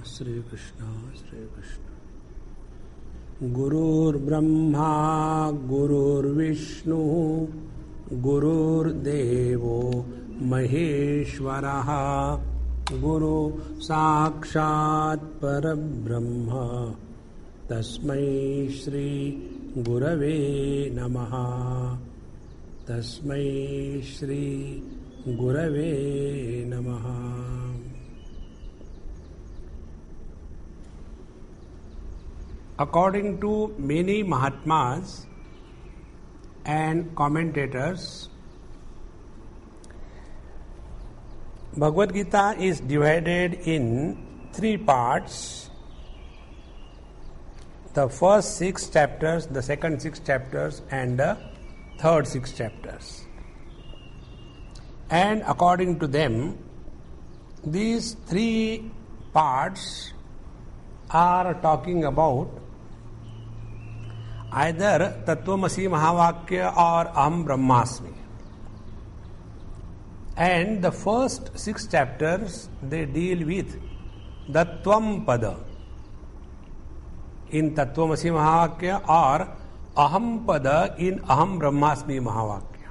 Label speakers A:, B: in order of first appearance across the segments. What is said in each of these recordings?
A: Shri Krishna, Shri Krishna. Gurur Brahma, Gurur Vishnu, Gurur Devo Maheshwaraha, Guru Sakshat Parabrahma, Tasmai Shri Gurave Namaha, Tasmai Shri Gurave Namaha. According to many Mahatmas and commentators, Bhagavad Gita is divided in 3 parts. The first 6 chapters, the second 6 chapters, and the third 6 chapters. And according to them, these 3 parts are talking about either Tattvamasi Mahavakya or Aham Brahmasmi. And the first 6 chapters, they deal with the Tvam Pada in Tattvamasi Mahavakya or Aham Pada in Aham Brahmasmi Mahavakya.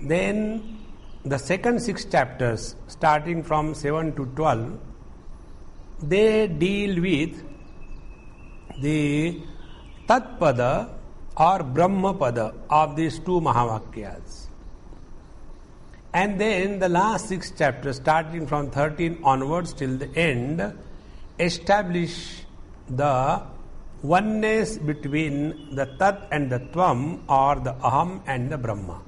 A: Then the second 6 chapters, starting from 7 to 12, they deal with the Tatpada or Brahmapada of these 2 Mahavakyas. And then the last 6 chapters, starting from 13 onwards till the end, establish the oneness between the Tat and the Tvam, or the Aham and the Brahma.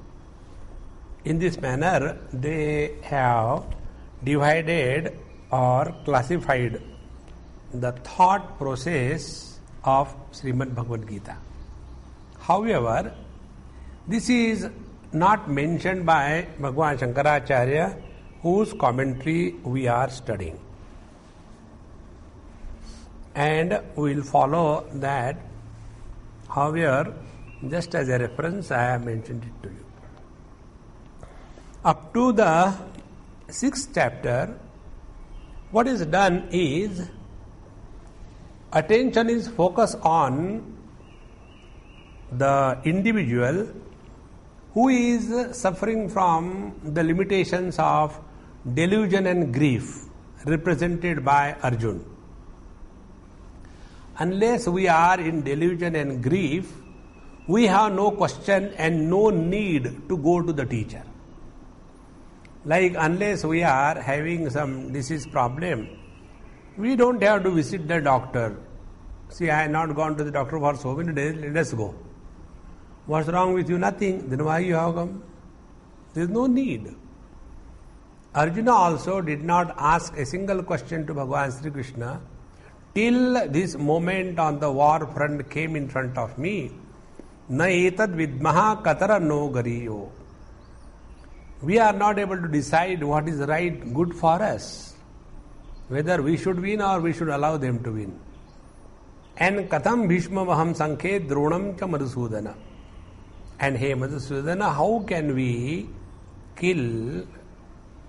A: In this manner, they have divided or classified the thought process of Shrimad Bhagavad Gita. However, this is not mentioned by Bhagwan Shankaracharya, whose commentary we are studying. And we will follow that. However, just as a reference, I have mentioned it to you. Up to the 6th chapter, what is done is, attention is focused on the individual who is suffering from the limitations of delusion and grief, represented by Arjuna. Unless we are in delusion and grief, we have no question and no need to go to the teacher. Like, unless we are having some disease problem, we don't have to visit the doctor. See, I have not gone to the doctor for so many days, let us go. What's wrong with you? Nothing. Then why you have come? There is no need. Arjuna also did not ask a single question to Bhagavan Sri Krishna till this moment on the war front came in front of me. Na etad vidmaha katara no gariyo. We are not able to decide what is right, good for us, whether we should win or we should allow them to win. And katham bhishma vaham sankhe dronam cha madhusudana. And hey Madhusudana, how can we kill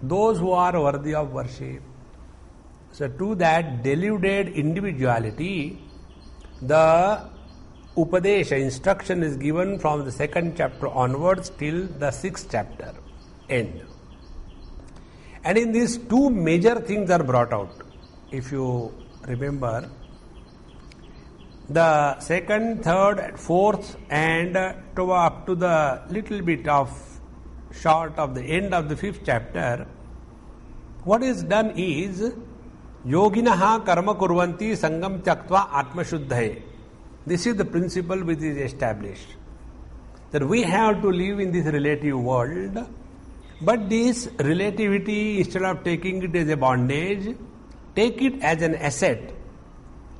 A: those who are worthy of worship? So to that deluded individuality, the Upadesha, instruction is given from the 2nd chapter onwards till the 6th chapter end. And in these 2 major things are brought out. If you remember, the 2nd, 3rd, 4th and up to the little bit of short of the end of the 5th chapter, what is done is Yoginaha karma kurvanti sangam tyaktva atma shuddhaye. This is the principle which is established, that we have to live in this relative world, but this relativity, instead of taking it as a bondage, take it as an asset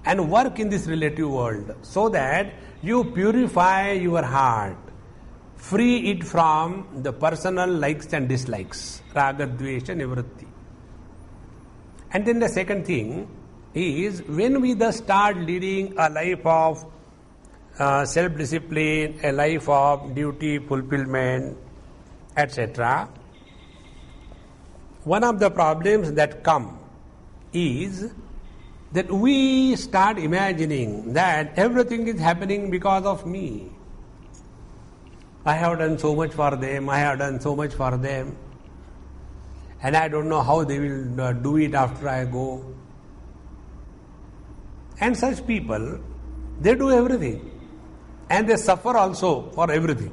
A: and work in this relative world so that you purify your heart, free it from the personal likes and dislikes, raga, dvesha, nivritti. And then the second thing is, when we thus start leading a life of self-discipline, a life of duty fulfillment, etc., one of the problems that come is that we start imagining that everything is happening because of me. I have done so much for them, I have done so much for them, and I don't know how they will do it after I go. And such people, they do everything, and they suffer also for everything.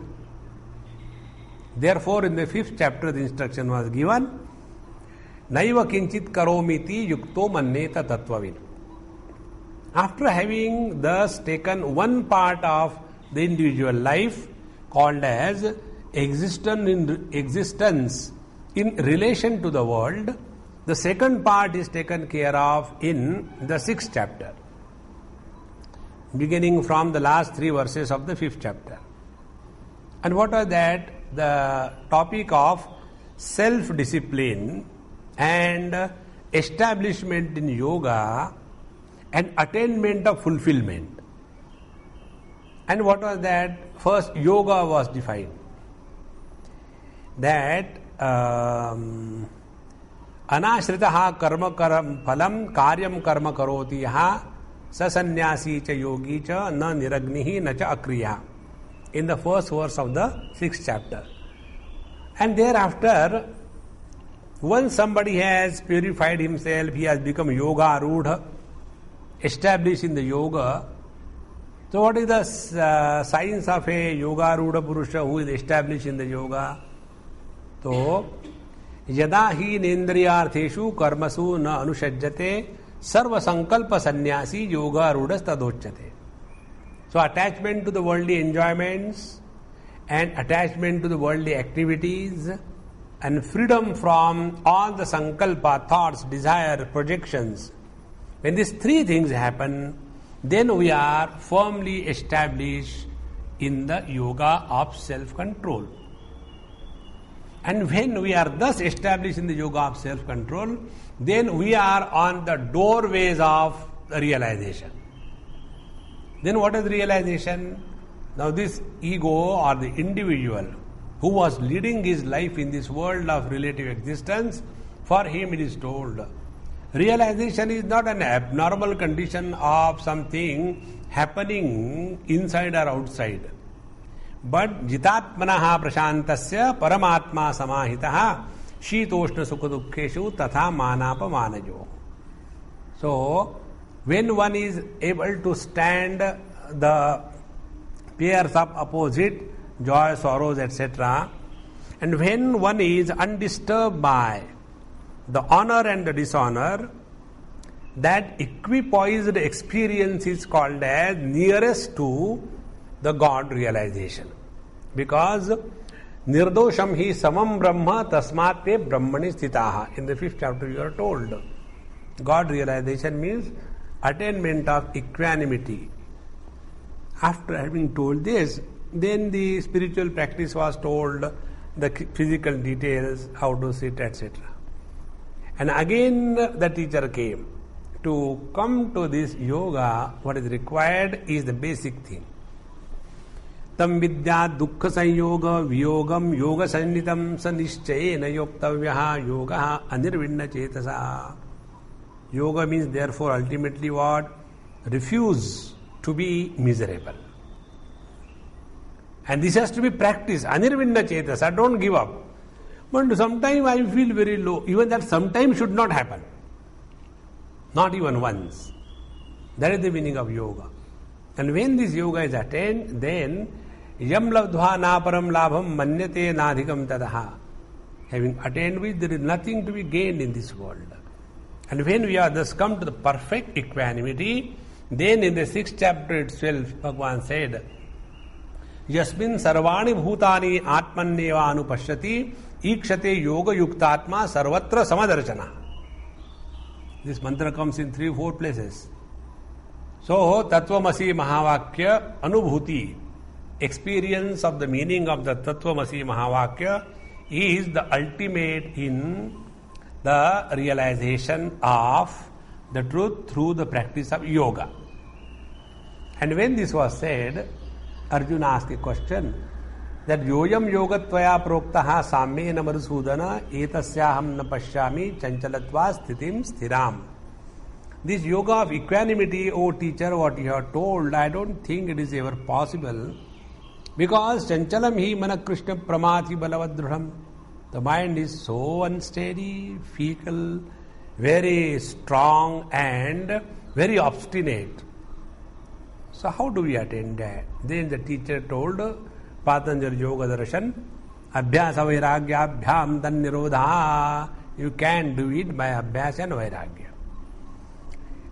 A: Therefore, in the 5th chapter, the instruction was given, Naiva kinchit karomiti yukto manneta tattvavid. After having thus taken one part of the individual life called as existence in relation to the world, the second part is taken care of in the 6th chapter, beginning from the last 3 verses of the 5th chapter. And what was that? The topic of self-discipline and establishment in yoga and attainment of fulfillment. And what was that? First, yoga was defined. That anashritaha karma phalam karyam karma karoti yaha sasannyasi cha yogi cha na niragnihi na cha akriya. In the first verse of the 6th chapter. And thereafter, once somebody has purified himself, he has become yoga rudha, established in the yoga. So what is the signs of a yoga rudha purusha who is established in the yoga? So, yada hi nendriyartheshu karmasu na anushajjate sarva sankalpa sannyasi yoga rudhas tadocchate. So attachment to the worldly enjoyments and attachment to the worldly activities and freedom from all the sankalpa, thoughts, desire, projections. When these 3 things happen, then we are firmly established in the yoga of self-control. And when we are thus established in the yoga of self-control, then we are on the doorways of realization. Then what is realization? Now this ego or the individual who was leading his life in this world of relative existence, for him it is told, realization is not an abnormal condition of something happening inside or outside. But jitatmanaha prashantasya paramatma samahitaha shitoshna sukha dukkheshu tatha manapa manajo. So, when one is able to stand the pairs of opposite, joy, sorrows, etc., and when one is undisturbed by the honor and the dishonor, that equipoised experience is called as nearest to the God realization. Because nirdosham hi samam brahma tasmat te brahmani sthitaha. In the 5th chapter you are told, God realization means attainment of equanimity. After having told this, then the spiritual practice was told, the physical details, how to sit, etc. And again the teacher came. To come to this yoga, what is required is the basic thing. Tam vidya dukkha sanyoga viyogam yoga sannitam sanishchayena yoktavyaha yoga anirvinna chetasa. Yoga means therefore ultimately what? Refuse to be miserable. And this has to be practiced. Anirvinna chetasa, don't give up. But sometimes I feel very low. Even that sometimes should not happen. Not even once. That is the meaning of yoga. And when this yoga is attained, then yam labdhva naparam labham manyate nadhikam tadaha. Having attained which, there is nothing to be gained in this world. And when we are thus come to the perfect equanimity, then in the 6th chapter itself, Bhagavan said, Yasmin sarvani bhutani atmanneva anupashyati ikshate yoga yuktatma sarvatra samadarshana. This mantra comes in 3-4 places. So, Tattvamasi Mahavakya Anubhuti, experience of the meaning of the Tattvamasi Mahavakya, is the ultimate in the realization of the truth through the practice of yoga. And when this was said, Arjuna asked a question that yoyam yogatvaya proktaha sammena madhusudana etasyaham na pashyami chanchalatva sthitim sthiram. This yoga of equanimity, oh teacher, what you have told, I don't think it is ever possible. Because chanchalam hi mana krishna pramati balavadruham. The mind is so unsteady, fickle, very strong and very obstinate. So how do we attain that? Then the teacher told Patanjali Yoga Darshan, Abhyasa Vairagya Abhyam Dan Nirodha. You can do it by Abhyasa and Vairagya.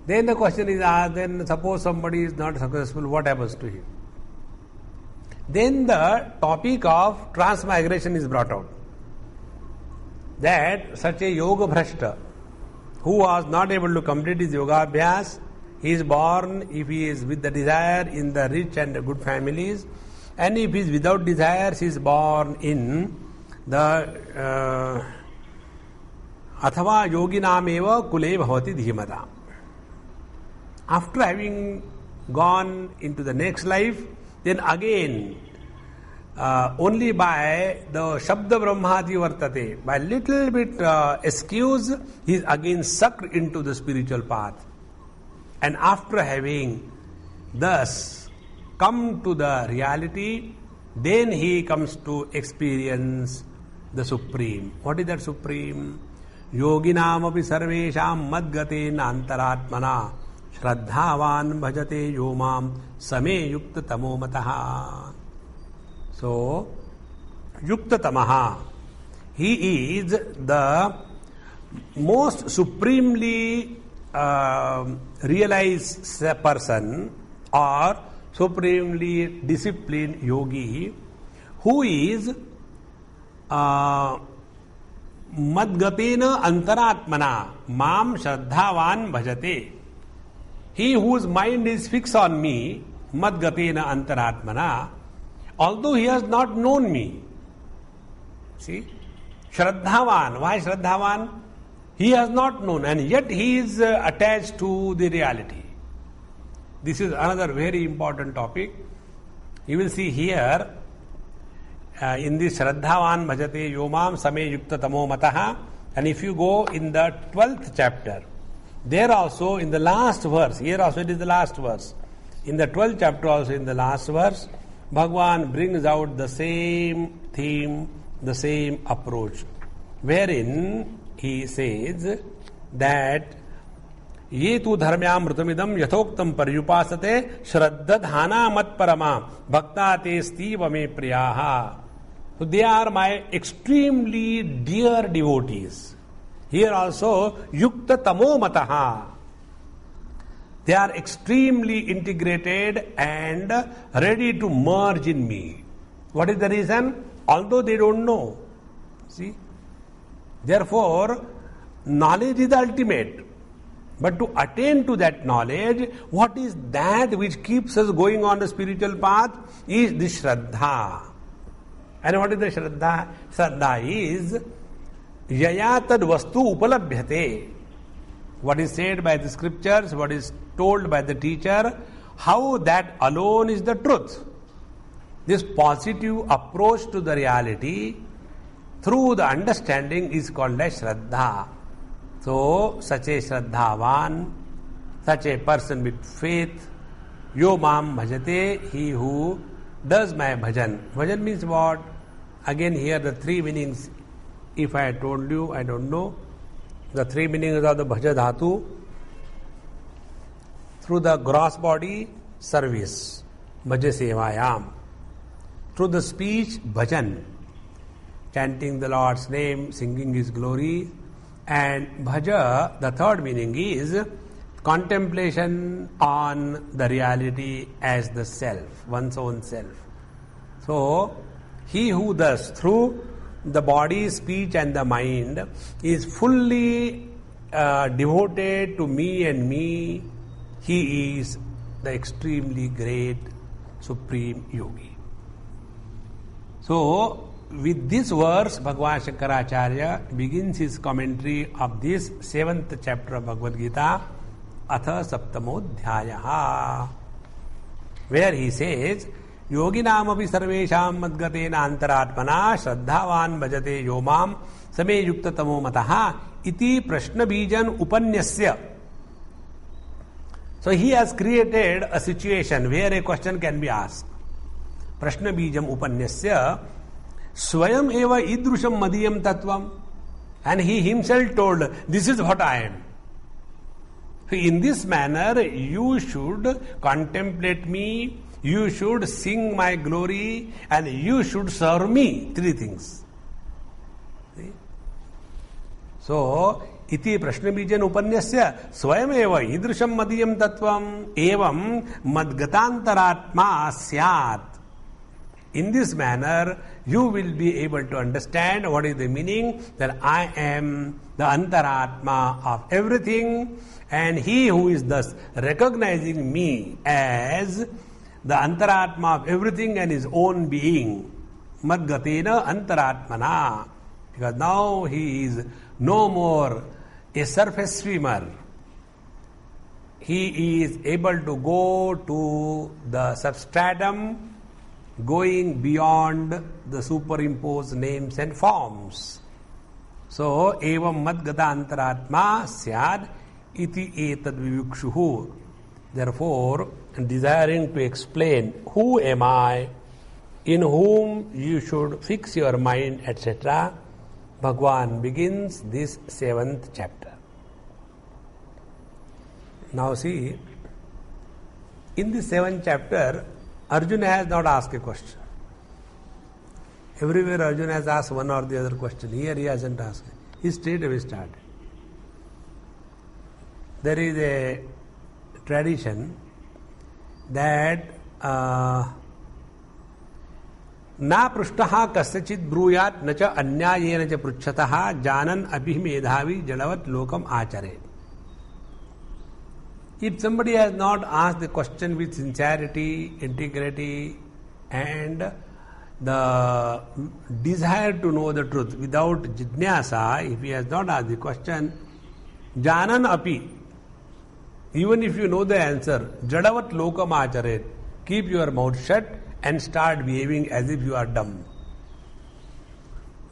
A: Then the question is asked, then suppose somebody is not successful, what happens to him? Then the topic of transmigration is brought out. That such a yoga bhrashta who was not able to complete his yoga abhyas, he is born, if he is with the desire, in the rich and good families, and if he is without desires, he is born in the athava yoginam eva kule bhavati dhimata. After having gone into the next life, then again, only by the Shabda Brahmati Vartate, by little bit excuse, he is again sucked into the spiritual path. And after having thus come to the reality, then he comes to experience the Supreme. What is that Supreme? Yoginam api sarvesham madgatena antaratmana Shraddhavan bhajate yomam same yukta tamo mataha. So, yukta tamaha, he is the most supremely realized person or supremely disciplined yogi who is madgatena antaratmana mam shraddhavan bhajate. He whose mind is fixed on me, madgatena antaratmana, although he has not known me. See? Shraddhavan. Why Shraddhavan? He has not known, and yet he is attached to the reality. This is another very important topic. You will see here in this Shraddhavan bhajate yomam same yukta tamo mataha, and if you go in the 12th chapter, there also in the last verse, here also it is the last verse, in the 12th chapter also in the last verse, Bhagavan brings out the same theme, the same approach, wherein he says that ye tu dharmyamrutamidam yathoktam paryupasate shraddadhana mat parama bhakta te stiva me priyaha. So they are my extremely dear devotees. Here also yukta tamo mataha. They are extremely integrated and ready to merge in me. What is the reason? Although they don't know. See? Therefore, knowledge is the ultimate. But to attain to that knowledge, what is that which keeps us going on the spiritual path is the Shraddha. And what is the Shraddha? Shraddha is yaya tad vastu upalabhyate. What is said by the scriptures, what is told by the teacher, how that alone is the truth. This positive approach to the reality through the understanding is called as Shraddha. So, such a Shraddhavan, such a person with faith, yomam bhajate, he who does my bhajan. Bhajan means what? Again here the three meanings, if I had told you, I don't know. The three meanings of the bhaja dhatu: through the gross body, service, bhaja sevayam; through the speech, bhajan, chanting the Lord's name, singing His glory; and bhaja, the third meaning is contemplation on the reality as the self, one's own self. So, he who thus through the body, speech and the mind is fully devoted to me and me, he is the extremely great supreme yogi. So, with this verse, Bhagavan Shankaracharya begins his commentary of this 7th chapter of Bhagavad Gita, Atha Saptamodhyayaha, where he says, Yoginam api sarvesham madgatena antaratmana shraddhavan bhajate yomam same yukta tamo mataha iti prashna bijan upanyasya So he has created a situation where a question can be asked. Prashna Bijam Upanyasya Swayam eva idrusham madiyam tattvam. And he himself told, this is what I am. In this manner, you should contemplate me, you should sing my glory, and you should serve me. Three things. See? So, iti prashnabijan upanyasya swayam eva idrusham madiyam tattvam evam madgatantaratma syat. In this manner, you will be able to understand what is the meaning that I am the antaratma of everything, and he who is thus recognizing me as the antaratma of everything and his own being, madgatena antaratmana, because now he is no more a surface swimmer. He is able to go to the substratum, going beyond the superimposed names and forms. So, evam madgata antaratma syad iti etad vivikshuhu. Therefore, desiring to explain who am I, in whom you should fix your mind, etc., Bhagwan begins this 7th chapter. Now see, in this 7th chapter, Arjuna has not asked a question. Everywhere Arjuna has asked one or the other question. Here he hasn't asked. He straight away started. There is a tradition that na prushtaha kasyachit bruyat nacha anyayena cha pruchataha janan abhimedhavi jadavat lokam achare. If somebody has not asked the question with sincerity, integrity, and the desire to know the truth without jidnyasa, if he has not asked the question, janan api, even if you know the answer, jadavat lokam acharet, keep your mouth shut and start behaving as if you are dumb.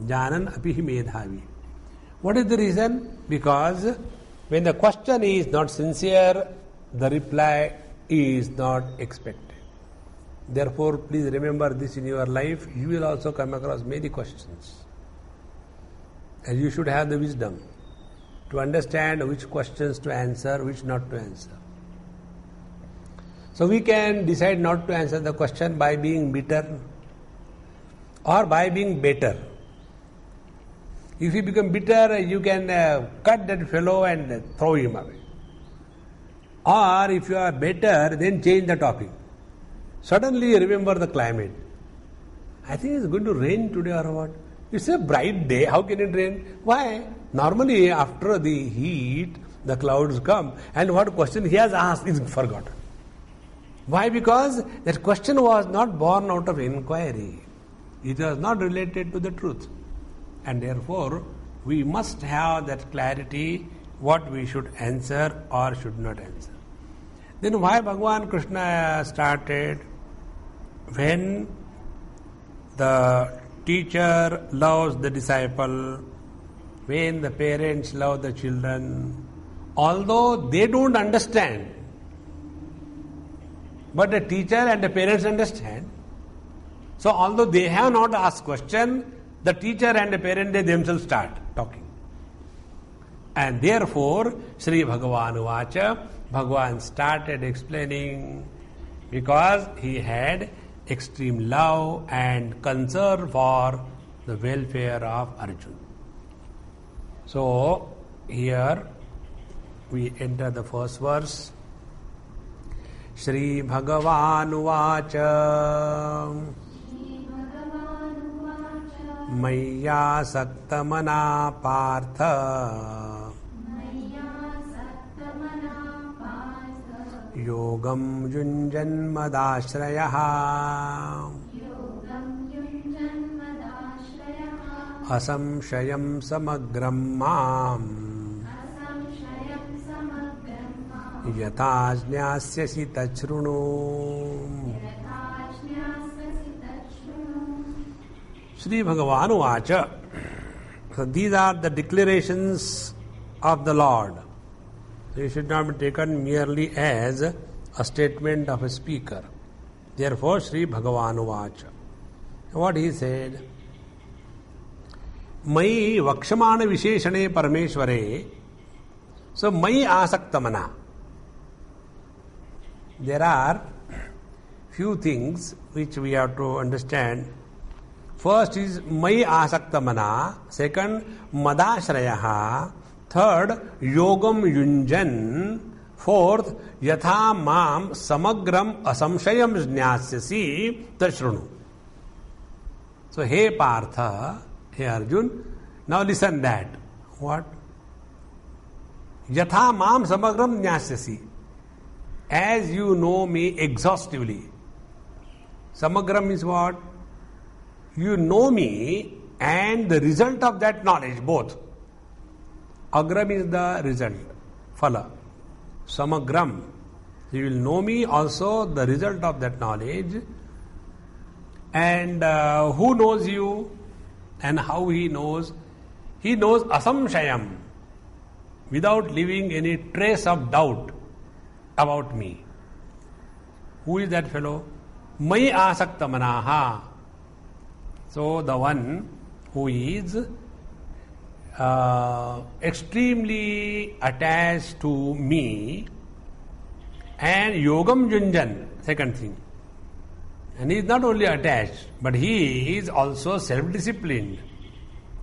A: Janan api medhavi. What is the reason? Because when the question is not sincere, the reply is not expected. Therefore, please remember this in your life. You will also come across many questions. And you should have the wisdom to understand which questions to answer, which not to answer. So we can decide not to answer the question by being bitter or by being better. If you become bitter, you can cut that fellow and throw him away. Or if you are better, then change the topic. Suddenly you remember the climate. I think it's going to rain today or what? It's a bright day. How can it rain? Why? Normally after the heat, the clouds come, and what question he has asked is forgotten. Why? Because that question was not born out of inquiry. It was not related to the truth. And therefore, we must have that clarity what we should answer or should not answer. Then why Bhagavan Krishna started? When the teacher loves the disciple, when the parents love the children, although they don't understand, but the teacher and the parents understand. So although they have not asked question, the teacher and the parent, they themselves start talking. And therefore, Sri Bhagavan Uvacha, Bhagavan started explaining because he had extreme love and concern for the welfare of Arjuna. So, here we enter the first verse. Shri Bhagavan Uvacha Maya Saktamana Partha Yogam Yunjan Madashrayaha Asamshayam Samagram Mam Yatajñasyasi Tachrunu. Sri Bhagavan Uvacha. So these are the declarations of the Lord. So it should not be taken merely as a statement of a speaker. Therefore, Sri Bhagavanuvāca. What he said? Mai vakshamana visheshane parameshware. So, mai asaktamana. There are few things which we have to understand. First is mai asaktamana. Second, madashrayaha. Third, yogam yunjan. Fourth, yatha mam samagram asamshayam jnasyasi tashrunu. So, hey Partha, hey Arjun, now listen that. What? Yatha mam samagram jnasyasi. As you know me exhaustively. Samagram is what? You know me and the result of that knowledge, both. Agram is the result, phala. Samagram. You will know me also the result of that knowledge. And who knows you and how he knows? He knows asamshayam, without leaving any trace of doubt about me. Who is that fellow? Mai asaktamanaha. So the one who is extremely attached to me, and yogam junjan, second thing. And he is not only attached, but he is also self-disciplined.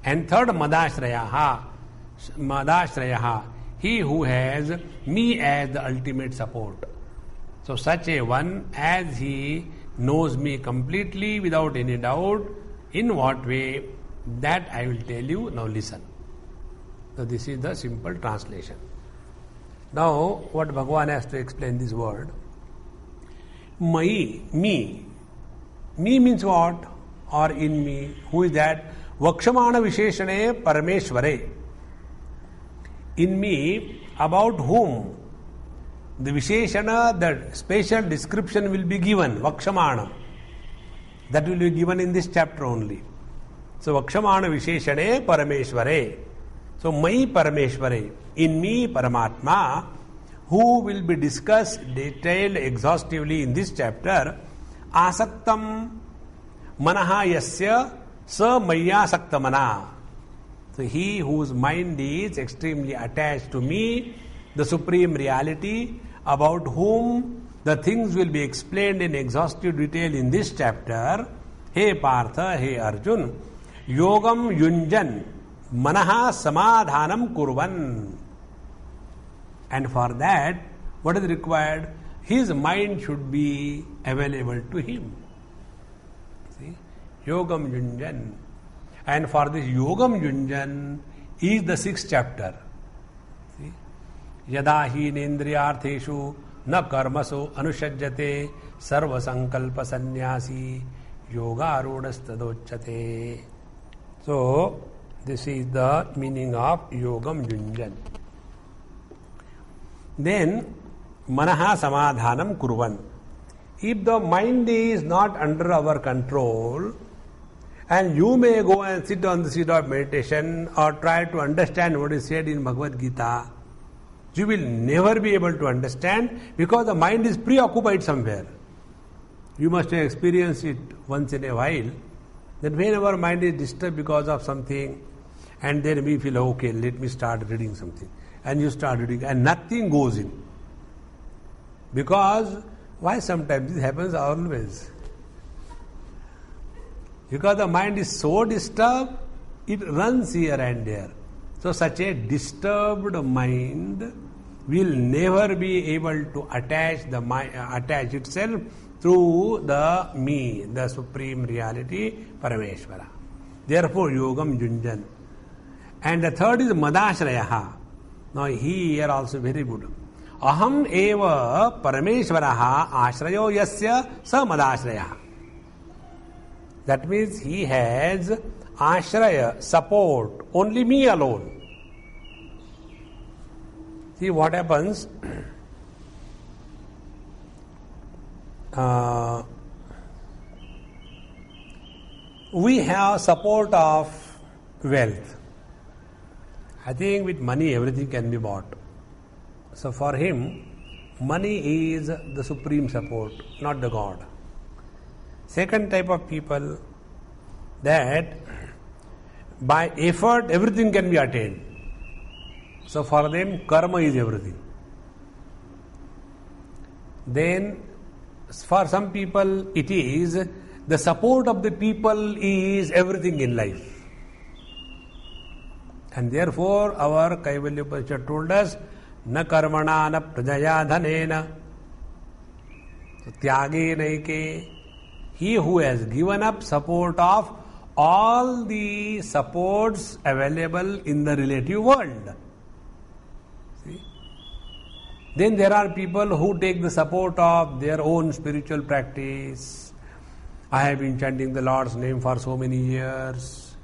A: And third, madashrayaha. Madashrayaha. He who has me as the ultimate support. So such a one, as he knows me completely without any doubt, in what way, that I will tell you. Now listen. So this is the simple translation. Now what Bhagavan has to explain this word. Mai, me. Me means what? Or in me. Who is that? Vakshamana visheshane parameshware. In me, about whom the visheshana, the special description will be given. Vakshamana. That will be given in this chapter only. So vakshamana visheshane parameshware. So mai parameshware. In me Paramatma, who will be discussed, detailed exhaustively in this chapter. Asaktam manaha yasya sa maya saktamana. So he whose mind is extremely attached to me, the supreme reality, about whom the things will be explained in exhaustive detail in this chapter. Hey Partha, hey Arjun, yogam yunjan manaha samadhanam kurvan. And for that, what is required? His mind should be available to him. See? Yogam yunjan. And for this yogam yunjan is the 6th chapter. See? Yada hi nendriyartheshu na karmaso anushajyate sarva sankalpa sannyasi yoga arudastadocchate. So, this is the meaning of yogam yunjan. Then, manaha samadhanam kurvan. If the mind is not under our control, and you may go and sit on the seat of meditation or try to understand what is said in Bhagavad Gita, you will never be able to understand because the mind is preoccupied somewhere. You must have experienced it once in a while, that whenever mind is disturbed because of something, and then we feel, okay, let me start reading something. And you start reading, and nothing goes in. Because, why sometimes this happens always? Because the mind is so disturbed, it runs here and there. So such a disturbed mind will never be able to attach itself through the me, the supreme reality, Parameshwara. Therefore, yogam yunjan. And the third is madashrayaha. Now here also very good. Aham eva parameshwaraha ashrayo yasya sa madashraya. That means he has ashraya, support, only me alone. See what happens? We have support of wealth. I think with money everything can be bought. So for him, money is the supreme support, not the God. Second type of people, that by effort everything can be attained. So for them, karma is everything. Then for some people it is the support of the people is everything in life. And therefore our Kaivalya Upanishad told us, na karmana na prajaya dhanena. So tyage naike. He who has given up support of all the supports available in the relative world. See? Then there are people who take the support of their own spiritual practice. I have been chanting the Lord's name for so many years.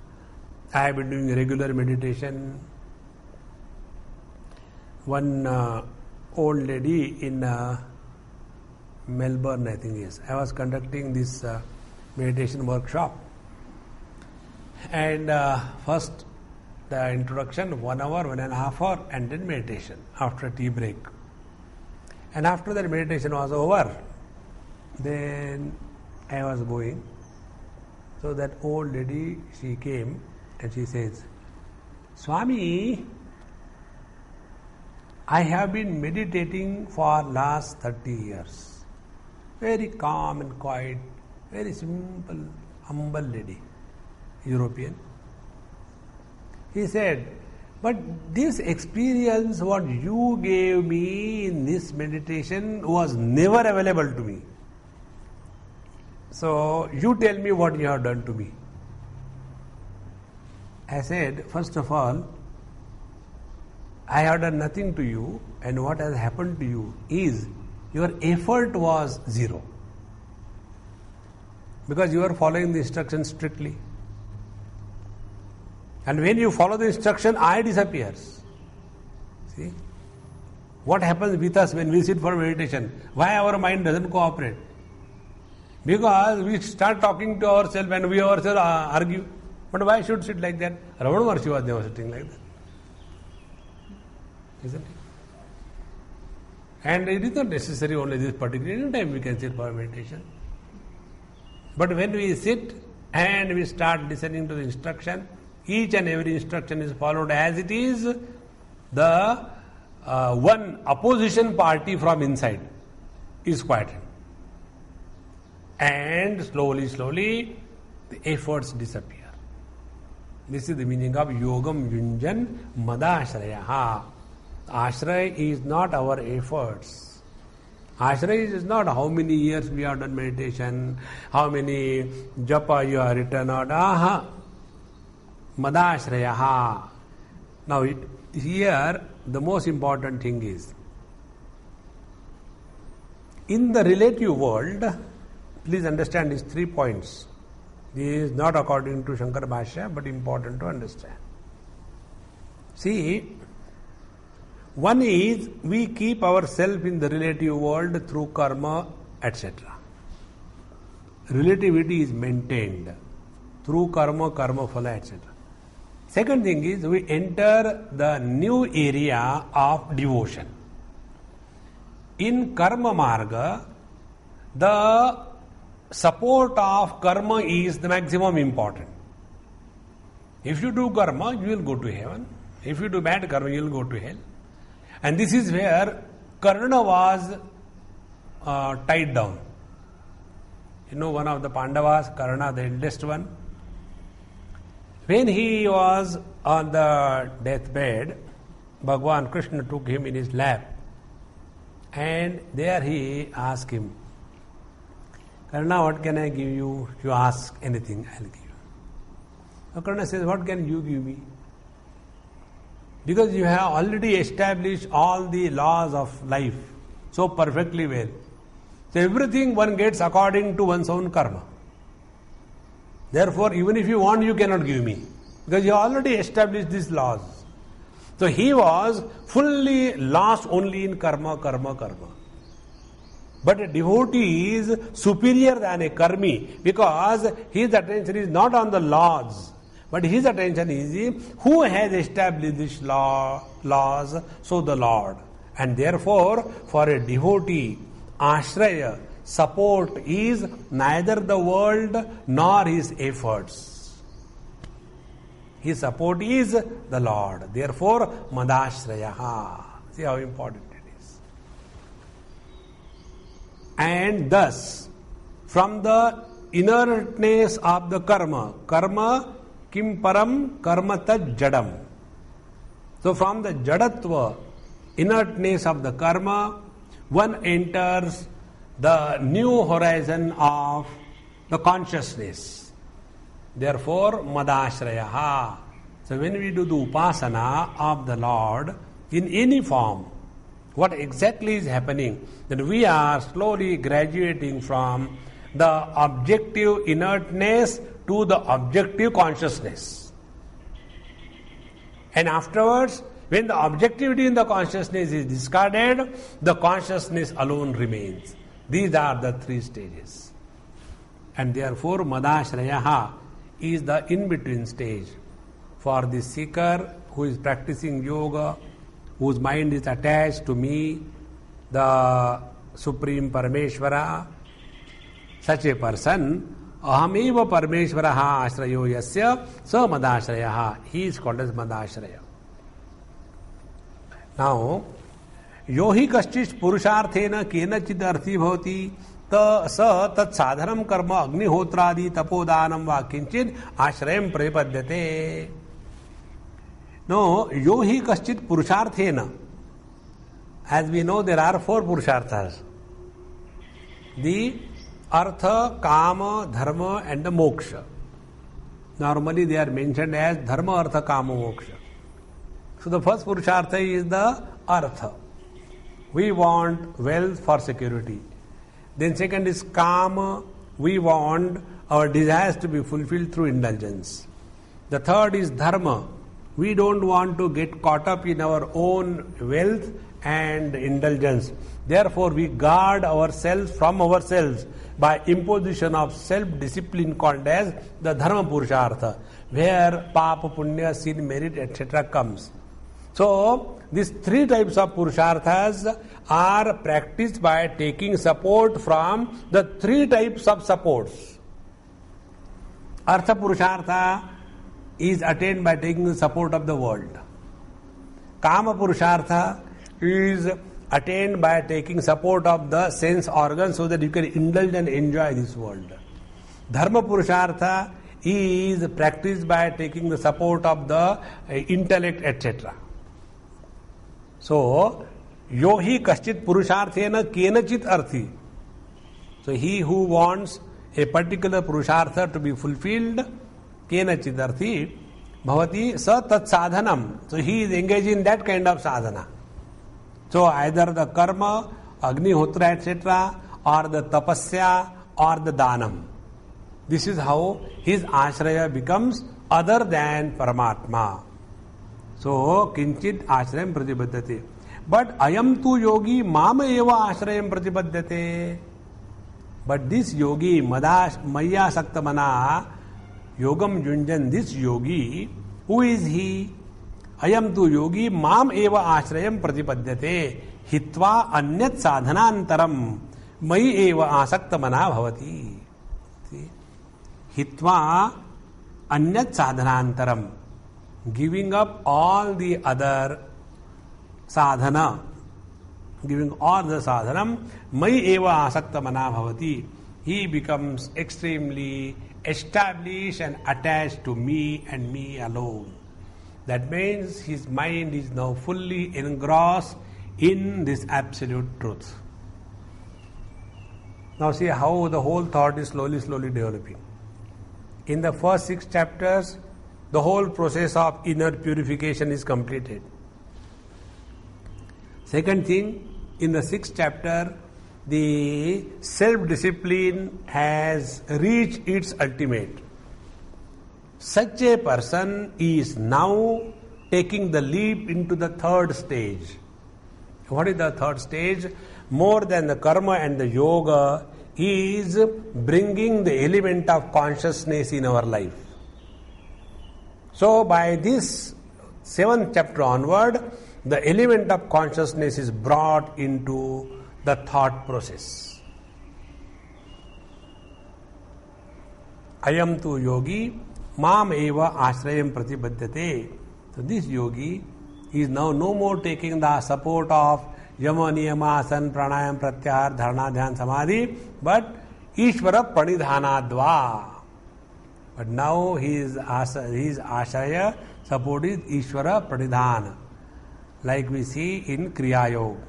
A: I have been doing regular meditation. One old lady in Melbourne, I think, yes. I was conducting this meditation workshop. And first the introduction, 1 hour, 1.5 hours, and then meditation after a tea break. And after that meditation was over, then I was going. So that old lady, she came and she says, Swami, I have been meditating for last 30 years. Very calm and quiet, very simple, humble lady, European. He said, but this experience what you gave me in this meditation was never available to me. So you tell me what you have done to me. I said, first of all, I have done nothing to you, and what has happened to you is your effort was zero. Because you are following the instructions strictly. And when you follow the instruction, I disappears. See? What happens with us when we sit for meditation? Why our mind doesn't cooperate? Because we start talking to ourselves and we ourselves argue. But why should sit like that? Ramana Maharshi was never sitting like that. Isn't it? And it is not necessary only this particular time we can sit for meditation. But when we sit and we start listening to the instruction, each and every instruction is followed as it is. The one opposition party from inside is quieted. And slowly, the efforts disappear. This is the meaning of Yogam Yunjan Madashrayaha. Ashraya is not our efforts. Ashraya is not how many years we have done meditation, how many japa you have written out. Aha. Madashrayaha. Now here the most important thing is, in the relative world, please understand these 3 points. This is not according to Shankar Bhashya, but important to understand. See, one is we keep ourselves in the relative world through karma, etc. Relativity is maintained through karma, karma phala, etc. Second thing is we enter the new area of devotion. In karma marga, the support of karma is the maximum important. If you do karma, you will go to heaven. If you do bad karma, you will go to hell. And this is where Karna was tied down. You know, one of the Pandavas, Karna, the eldest one, when he was on the deathbed, Bhagwan Krishna took him in his lap, and there he asked him, Karna, what can I give you? If you ask anything, I'll give you. So Karna says, what can you give me? Because you have already established all the laws of life so perfectly well. So everything one gets according to one's own karma. Therefore, even if you want, you cannot give me. Because you already established these laws. So he was fully lost only in karma, karma, karma. But a devotee is superior than a karmi because his attention is not on the laws. But his attention is who has established this laws, so the Lord. And therefore, for a devotee, ashraya, support is neither the world nor his efforts. His support is the Lord. Therefore, madashrayaha. See how important it is. And thus, from the inertness of the karma kim param karma tad jadam. So from the jadatva, inertness of the karma, one enters the new horizon of the consciousness. Therefore, madashrayaha. So when we do the upasana of the Lord in any form, what exactly is happening? That we are slowly graduating from the objective inertness to the objective consciousness. And afterwards, when the objectivity in the consciousness is discarded, the consciousness alone remains. These are the three stages. And therefore, madashrayaha is the in-between stage for the seeker who is practicing yoga, whose mind is attached to me, the Supreme Parameshvara. Such a person, ahameva Parameshvaraha ashrayo yasya sa madashrayaha. He is called as madashraya. Now, yohi kaschis purusharthena kenachid arthi bhavati sa tat sadhanam karma agnihotradi tapodanam va kinchid ashrayam prapadyate. No, yohi kaschit purusharthena. As we know, there are 4 purusharthas. The artha, kama, dharma and the moksha. Normally they are mentioned as dharma, artha, kama, moksha. So the first purushartha is the artha. We want wealth for security. Then second is kama. We want our desires to be fulfilled through indulgence. The third is dharma. We don't want to get caught up in our own wealth and indulgence. Therefore, we guard ourselves from ourselves by imposition of self-discipline called as the dharma purushartha, where papa, punya, sin, merit, etc. comes. So, these 3 types of purusharthas are practiced by taking support from the 3 types of supports. Artha purushartha is attained by taking the support of the world. Kama purushartha is attained by taking support of the sense organs so that you can indulge and enjoy this world. Dharma purushartha is practiced by taking the support of the intellect, etc. So, yohi kaschit purusharthena kenachit arthi. So, he who wants a particular purushartha to be fulfilled, kenachit arthi, bhavati sa tat sadhanam. So, he is engaged in that kind of sadhana. So, either the karma, agnihotra, etc., or the tapasya, or the danam. This is how his ashraya becomes other than Paramatma. So, kinchit ashrayam pratipadyate. But ayam tu yogi mama eva ashrayam pratipadyate. But this yogi, maya saktamana, yogam junjan, this yogi, who is he? Ayam tu yogi mam eva ashrayam pratipadyate. Hitva anyat sadhanantaram mai eva asaktamana bhavati. Hitva anyat sadhanantaram. Giving up all the other sadhana, giving all the sadhanam, mai eva asaktamana bhavati. He becomes extremely established and attached to me and me alone. That means his mind is now fully engrossed in this absolute truth. Now see how the whole thought is slowly developing. In the first 6 chapters, the whole process of inner purification is completed. Second thing, in the 6th chapter, the self-discipline has reached its ultimate. Such a person is now taking the leap into the 3rd stage. What is the 3rd stage? More than the karma and the yoga, is bringing the element of consciousness in our life. So by this 7th chapter onward, the element of consciousness is brought into the thought process. Ayam tu yogi mam eva ashrayam pratibhadyate. So this yogi is now no more taking the support of yama, niyama, asana, pranayam, pratyahar, dharana, dhyan, samadhi, but Ishvara pranidhanadva. But now his ashraya support is Ishvara pranidhana. Like we see in Kriya Yoga.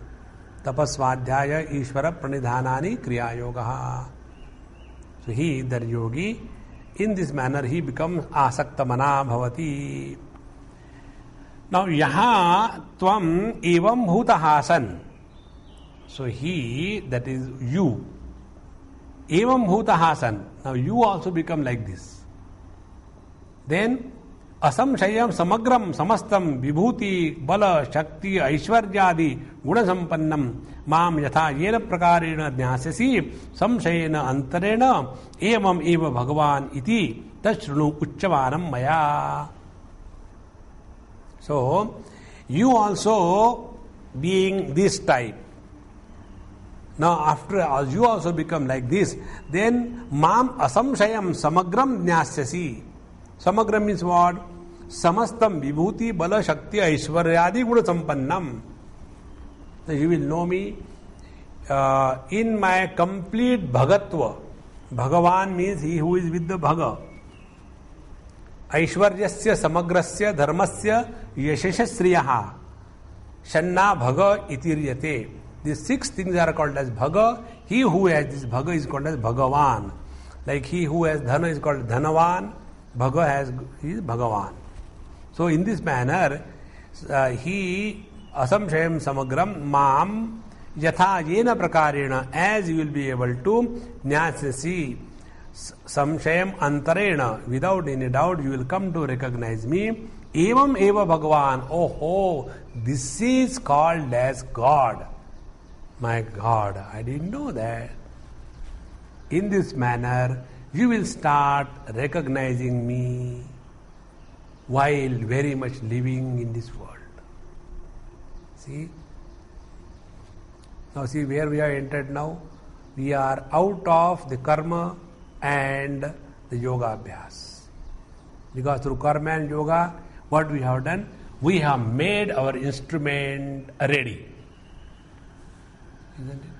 A: Tapasvadhyaya Ishvara pranidhanani Kriya Yoga. So he, the yogi, in this manner he becomes asaktamana bhavati. Now yaha tvam evam bhutahasan. So he, that is you, evam bhutahasan. Now you also become like this. Then asamshayam samagram samastam vibhuti bala shakti aishwaryadi gunasampannam mam yatha yena prakarena jnasasi samshayena antarena evam eva bhagavan iti tashrunu uchchavanam maya. So you also being this type. Now after you also become like this, then mam asamshayam samagram jnasyasi. Samagram means what? Samastam vibhuti bala shakti aishwaryadi guna sampannam. So you will know me in my complete bhagatva. Bhagavan means he who is with the bhaga. Aishwaryasya samagrasya dharmasya yashashasriyaha shanna bhaga itiryate. These 6 things are called as bhaga. He who has this bhaga is called as bhagavan. Like he who has dhana is called dhanavan. Bhaga is Bhagavan. So in this manner, he asamshayam samagram mam yatha yena prakarena, as you will be able to jnasasi samshayam antarena, without any doubt you will come to recognize me. Evam eva Bhagavan. Oh, this is called as God. My God, I didn't know that. In this manner, you will start recognizing me while very much living in this world. See? Now see where we are entered now. We are out of the karma and the yoga abhyas. Because through karma and yoga, what we have done? We have made our instrument ready. Isn't it?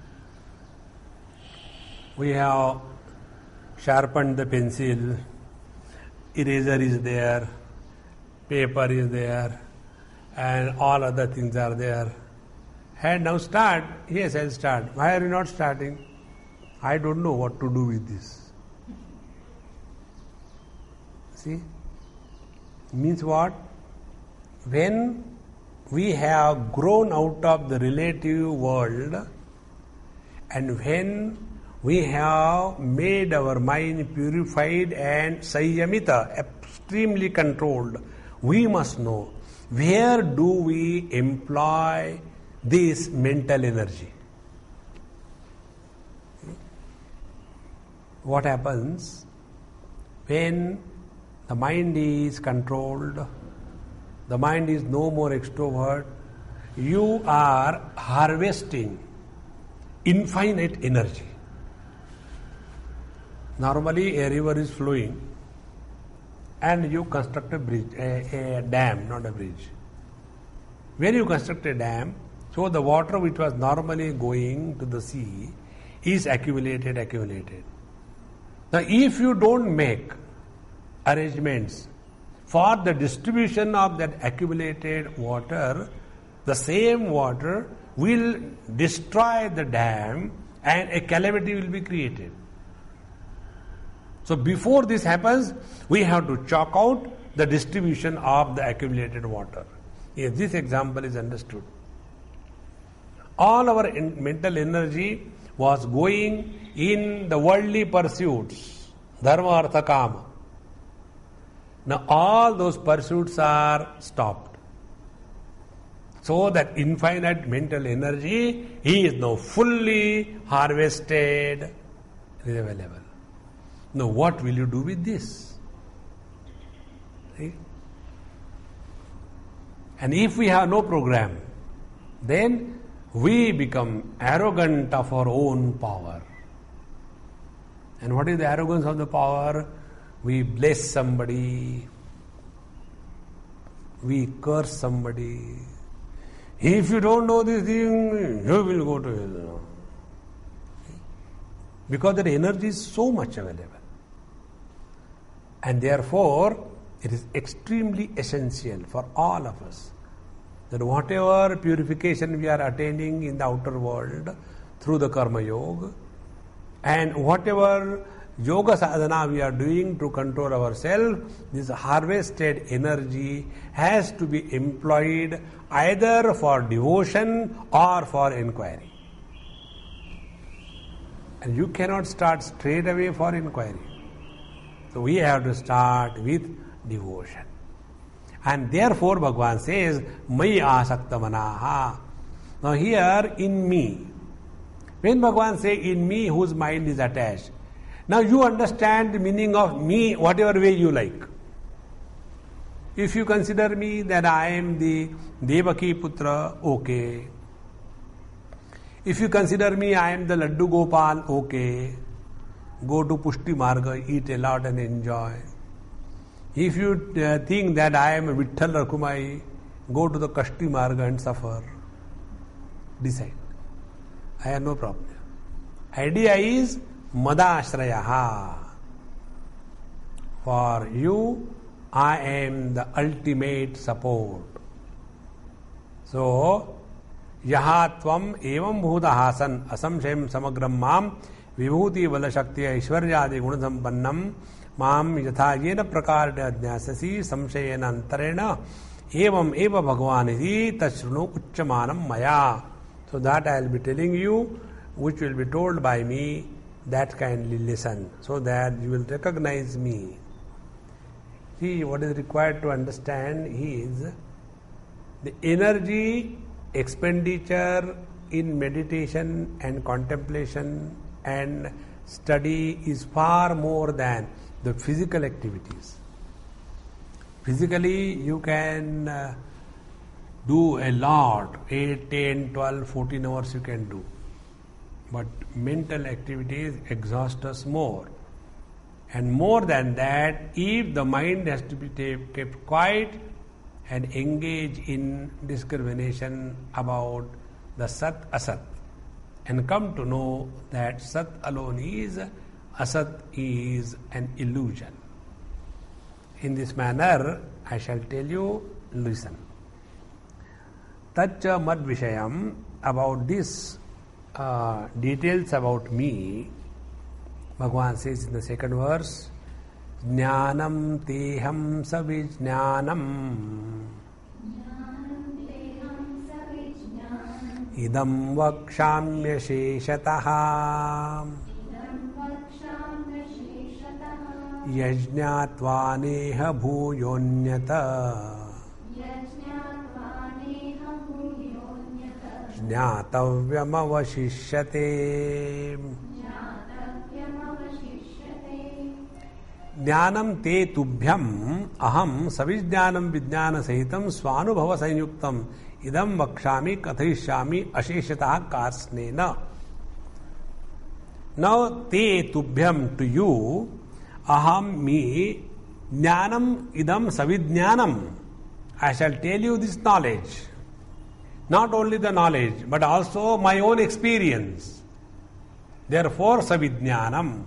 A: We have sharpened the pencil, eraser is there, paper is there, and all other things are there. And now start. Yes, I'll start. Why are you not starting? I don't know what to do with this. See? Means what? When we have grown out of the relative world, and when we have made our mind purified and sanyamita, extremely controlled, we must know where do we employ this mental energy. What happens when the mind is controlled, the mind is no more extrovert, you are harvesting infinite energy. Normally a river is flowing and you construct a bridge, a dam, not a bridge. When you construct a dam, so the water which was normally going to the sea is accumulated. Now if you don't make arrangements for the distribution of that accumulated water, the same water will destroy the dam and a calamity will be created. So before this happens, we have to chalk out the distribution of the accumulated water. If this example is understood, all our mental energy was going in the worldly pursuits, dharma, artha, kama. Now all those pursuits are stopped. So that infinite mental energy is now fully harvested, it is available. Now what will you do with this? See? And if we have no program, then we become arrogant of our own power. And what is the arrogance of the power? We bless somebody, we curse somebody. If you don't know this thing, you will go to hell. Because that energy is so much available. And therefore, it is extremely essential for all of us that whatever purification we are attaining in the outer world through the Karma Yoga, and whatever yoga sadhana we are doing to control ourselves, this harvested energy has to be employed either for devotion or for inquiry. And you cannot start straight away for inquiry. So we have to start with devotion. And therefore Bhagavan says, Mai asakta manaha. Now here, in me. When Bhagavan says, in me whose mind is attached, now you understand the meaning of me whatever way you like. If you consider me that I am the Devaki Putra, okay. If you consider me I am the Laddu Gopal, okay. Go to Pushti Marga, eat a lot and enjoy. If you think that I am a Vitthal Rakumai, go to the Kashti Marga and suffer. Decide. I have no problem. Idea is Madashrayaha. For you, I am the ultimate support. So, Yaha Tvam Evam Bhuta Hasan Asamshayam Samagram Mam Vibhuti Vala Shakti Aishwaryadi Gunasampannam Mam Yatha Yena Prakarta Jnasasi Samshayena Antarena Evam Eva Bhagavaniti Tashrunu Uchamanam Maya. So that I will be telling you, which will be told by me, that kindly listen, so that you will recognize me. See, what is required to understand is the energy expenditure in meditation and contemplation and study is far more than the physical activities. Physically, you can do a lot, 8, 10, 12, 14 hours you can do. But mental activities exhaust us more. And more than that, if the mind has to be kept quiet and engage in discrimination about the Sat Asat, and come to know that Sat alone is, Asat is an illusion. In this manner, I shall tell you, listen. Tacha mad vishayam, about this details about me, Bhagavan says in the second verse, Jnanam teham savijnanam idam vakshamya sheshataha yajñatvaneha bhuyonyata ज्ञातव्यमवशिष्यते ज्ञानम ते तुभ्यम अहम सविज्ञानम विज्ञान सहितम स्वानुभव संयुक्तम इदम वक्ष्यामि कथयिष्यामि अशेषतः कार्ष्णेन. Now ते तुभ्यम, to you, aham, me, jnanam idam savidjnanam, I shall tell you this knowledge. Not only the knowledge, but also my own experience. Therefore, savidjnanam.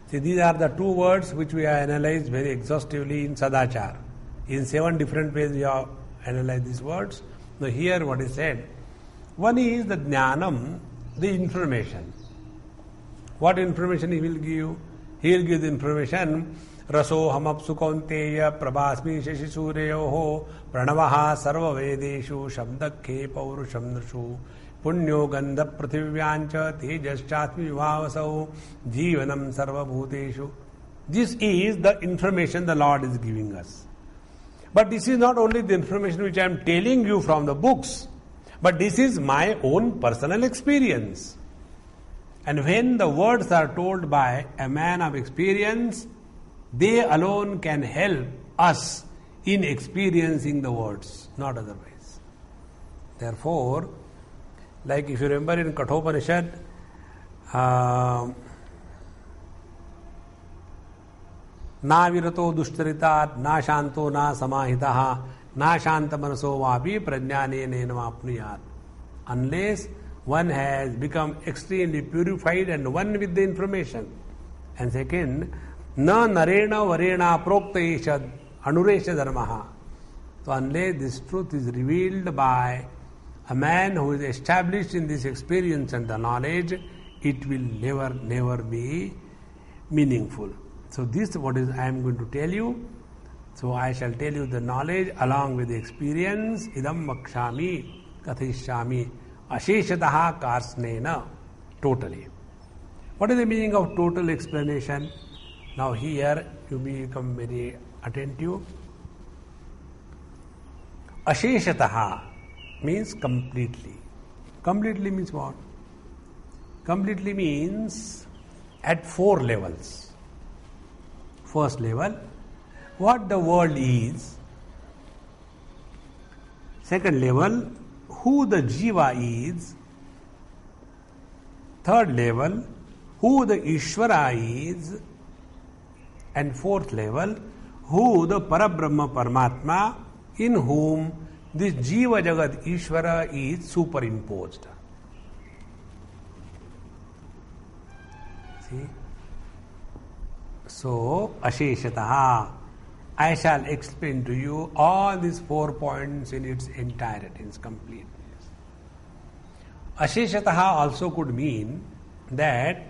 A: See, these are the two words which we have analyzed very exhaustively in Sadachar. In 7 different ways we have analyzed these words. Now here what is said. One is the jnanam, the information. What information he will give? He will give the information. Raso hamapsu kaunteya prabhasmi shashi suryoho pranavaha sarva vedeshu shabdakhe paurusham nushu punyo gandha prithivyancha tejaschatmi vivavasau jivanam sarva bhuteshu. This is the information the Lord is giving us. But this is not only the information which I am telling you from the books, but this is my own personal experience. And when the words are told by a man of experience, they alone can help us in experiencing the words, not otherwise. Therefore, like if you remember in Kathopanishad, na virato dushcharitat, na shanto na samahitaha, na shantamanaso vapi prajnane nenamapnuyat. Unless one has become extremely purified and one with the information. And second, na narena varena prokta ishad anuresha dharmaha. So unless this truth is revealed by a man who is established in this experience and the knowledge, it will never be meaningful. So this is what I am going to tell you. So I shall tell you the knowledge along with the experience. Idam vakshami kathishyami asheshataha karsnena. Totally. What is the meaning of total explanation? Now here you become very attentive. Asheshataha means completely. Completely means what? Completely means at 4 levels. First level, what the world is. Second level, who the jiva is. Third level, who the Ishvara is. And fourth level, who the Parabrahma Paramatma, in whom this Jiva Jagat Ishvara is superimposed. See? So, Asheshataha, I shall explain to you all these 4 points in its entirety, in its completeness. Asheshataha also could mean that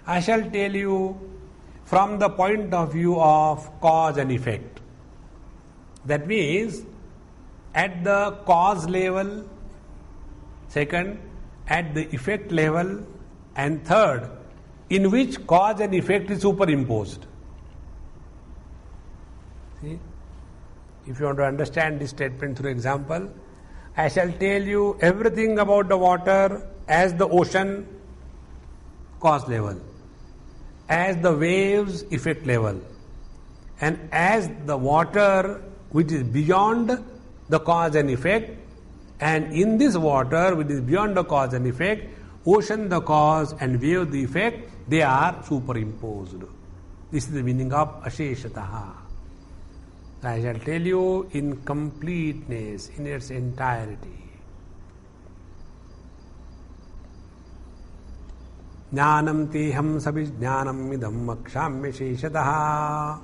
A: I shall tell you from the point of view of cause and effect. That means, at the cause level, second, at the effect level, and third, in which cause and effect is superimposed. See? If you want to understand this statement through example, I shall tell you everything about the water as the ocean, cause level, as the waves, effect level, and as the water which is beyond the cause and effect, and in this water which is beyond the cause and effect, ocean the cause and wave the effect, they are superimposed. This is the meaning of Asheshataha. I shall tell you in completeness, in its entirety. Jnanam teham sabijnanam idam vakshamya sheshataha.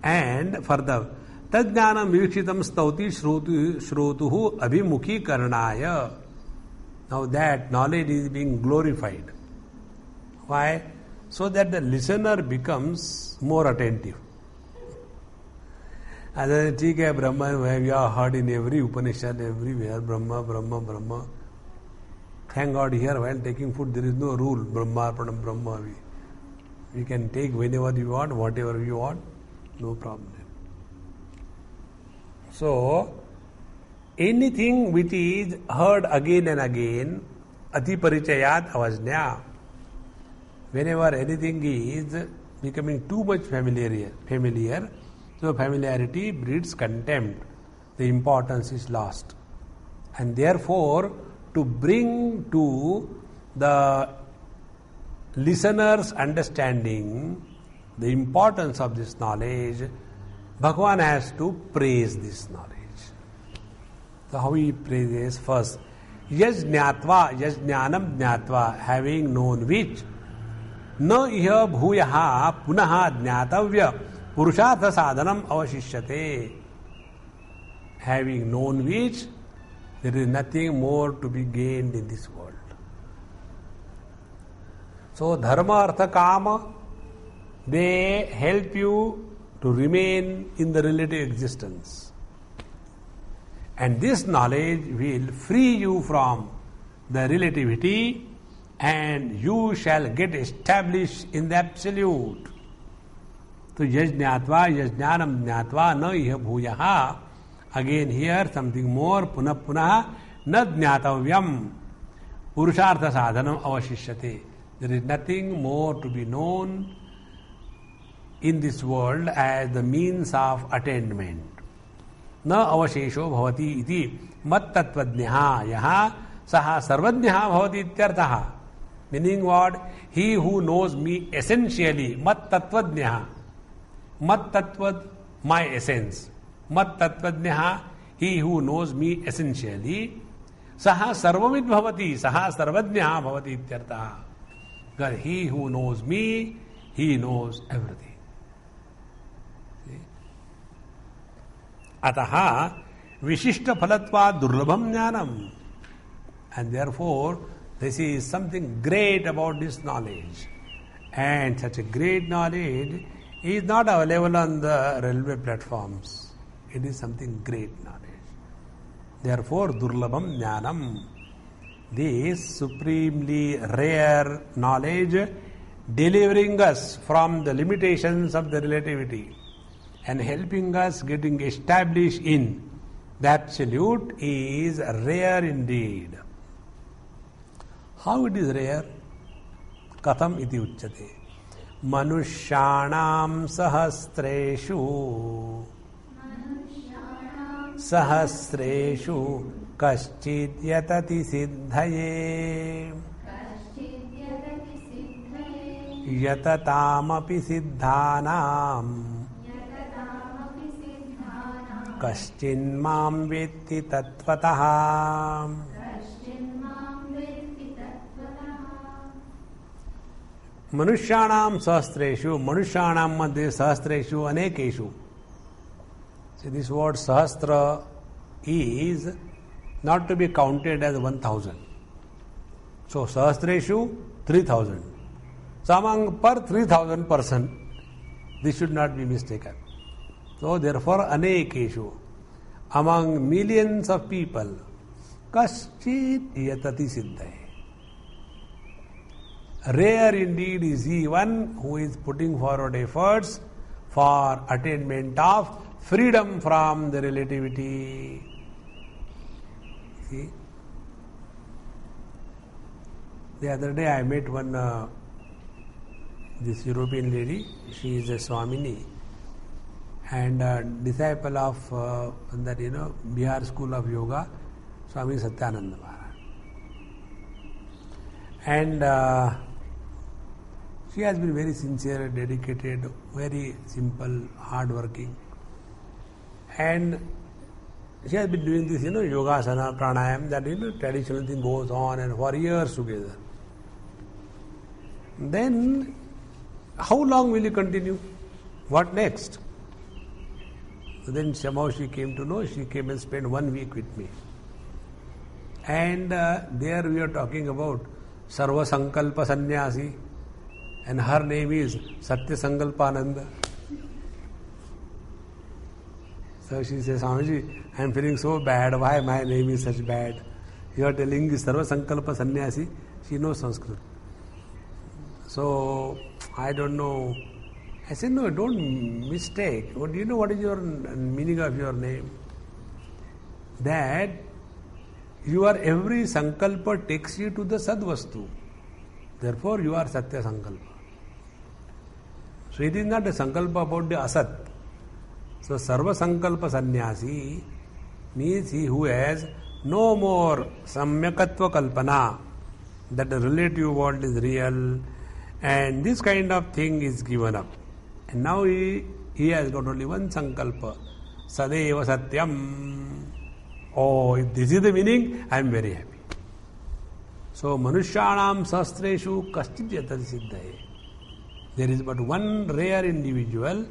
A: And further, tadjnanam vikshitam stauti shrotuhu abhimukhi karanaya. Now that knowledge is being glorified. Why? So that the listener becomes more attentive. As ठीक है Brahma, we have heard in every Upanishad, everywhere, Brahma, Brahma, Brahma. Thank God here while taking food there is no rule, Brahma, Brahma. We can take whenever you want, whatever you want, no problem. So, anything which is heard again and again, ati parichayat avajna. Whenever anything is becoming too much familiar, so familiarity breeds contempt. The importance is lost. And therefore, to bring to the listener's understanding the importance of this knowledge, Bhagavan has to praise this knowledge. So how he praises? First, yaj jnanam jnatva, having known which, na iha bhuyaha punaha jnatavya purushartha sadhanam avashishyate. Having known which, there is nothing more to be gained in this world. So dharma, artha, kama, they help you to remain in the relative existence. And this knowledge will free you from the relativity and you shall get established in the absolute. So yaj jnanam jnatva na iha bhuyaha. Again here something more, punah na jnatavyam purushartha sadhanam avashishyate. There is nothing more to be known in this world as the means of attainment. न अवशेषो भवति इति मत्तत्वज्ञः यः सः सर्वज्ञः भवति इत्यर्थः. Meaning what? He who knows me essentially, mat-tattvajnyaha. Mat-tattvad, my essence. Mat-tattvajnyaha, he who knows me essentially. Saha sarvamid bhavati, saha sarvajnyaha bhavati ityartha. Because he who knows me, he knows everything. Ataha vishishta phalatva durlabham jnanam. And therefore, this is something great about this knowledge. And such a great knowledge is not available on the railway platforms. It is something great knowledge. Therefore, durlabham jnanam, this supremely rare knowledge delivering us from the limitations of the relativity and helping us getting established in the absolute is rare indeed. How it is rare? Katham iti uchyate. Manushyanam sahasreshu kaschid yatati siddhaye yatataamapi siddhanam kaschin mam vetti tattvataha. Manushyanam sahasreshu, Manushyanam madhye sahasreshu anekeshu. See, this word sahasra is not to be counted as 1000. So sahasreshu 3000. So among per 3000 person, this should not be mistaken. So therefore anekeshu, among millions of people, kaschit yatati siddhaye. Rare indeed is he one who is putting forward efforts for attainment of freedom from the relativity. See? The other day I met one this European lady. She is a Swamini and a disciple of that Bihar school of yoga, Swami Satyananda Maharaj. And she has been very sincere, dedicated, very simple, hard-working. And she has been doing this, yogasana, pranayam, that, traditional thing goes on and for years together. Then, how long will you continue? What next? So then somehow she came to know, she came and spent 1 week with me. And there we are talking about Sarva Sankalpa Sannyasi. And her name is Satya Sankalpananda. So she says, Swamiji, I am feeling so bad. Why my name is such bad? You are telling this Sarva Sankalpa Sannyasi. She knows Sanskrit. So I don't know. I said, no, don't mistake. Do you know what is your meaning of your name? That your every sankalpa takes you to the sadvastu. Therefore, you are Satya Sankalpa. So it is not a sankalpa about the asat. So Sarva Sankalpa Sannyasi means he who has no more samyakatva kalpana, that the relative world is real and this kind of thing is given up. And now he has got only one sankalpa, Sadeva Satyam. Oh, if this is the meaning, I am very happy. So, Manushyanam sahasreshu kaschid yatati siddhaye. There is but one rare individual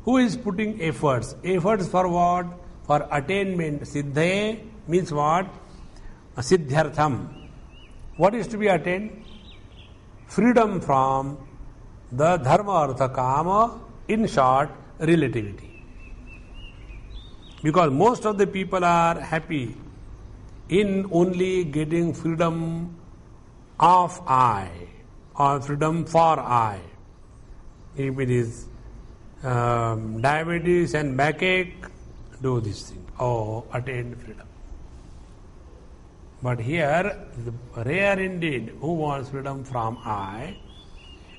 A: who is putting efforts. Efforts for what? For attainment. Siddhaye means what? Siddhyartham. What is to be attained? Freedom from the dharma, artha, kama, in short, relativity. Because most of the people are happy in only getting freedom of I or freedom for I. If it is diabetes and backache, do this thing. Oh, attain freedom. But here, rare indeed, who wants freedom from I?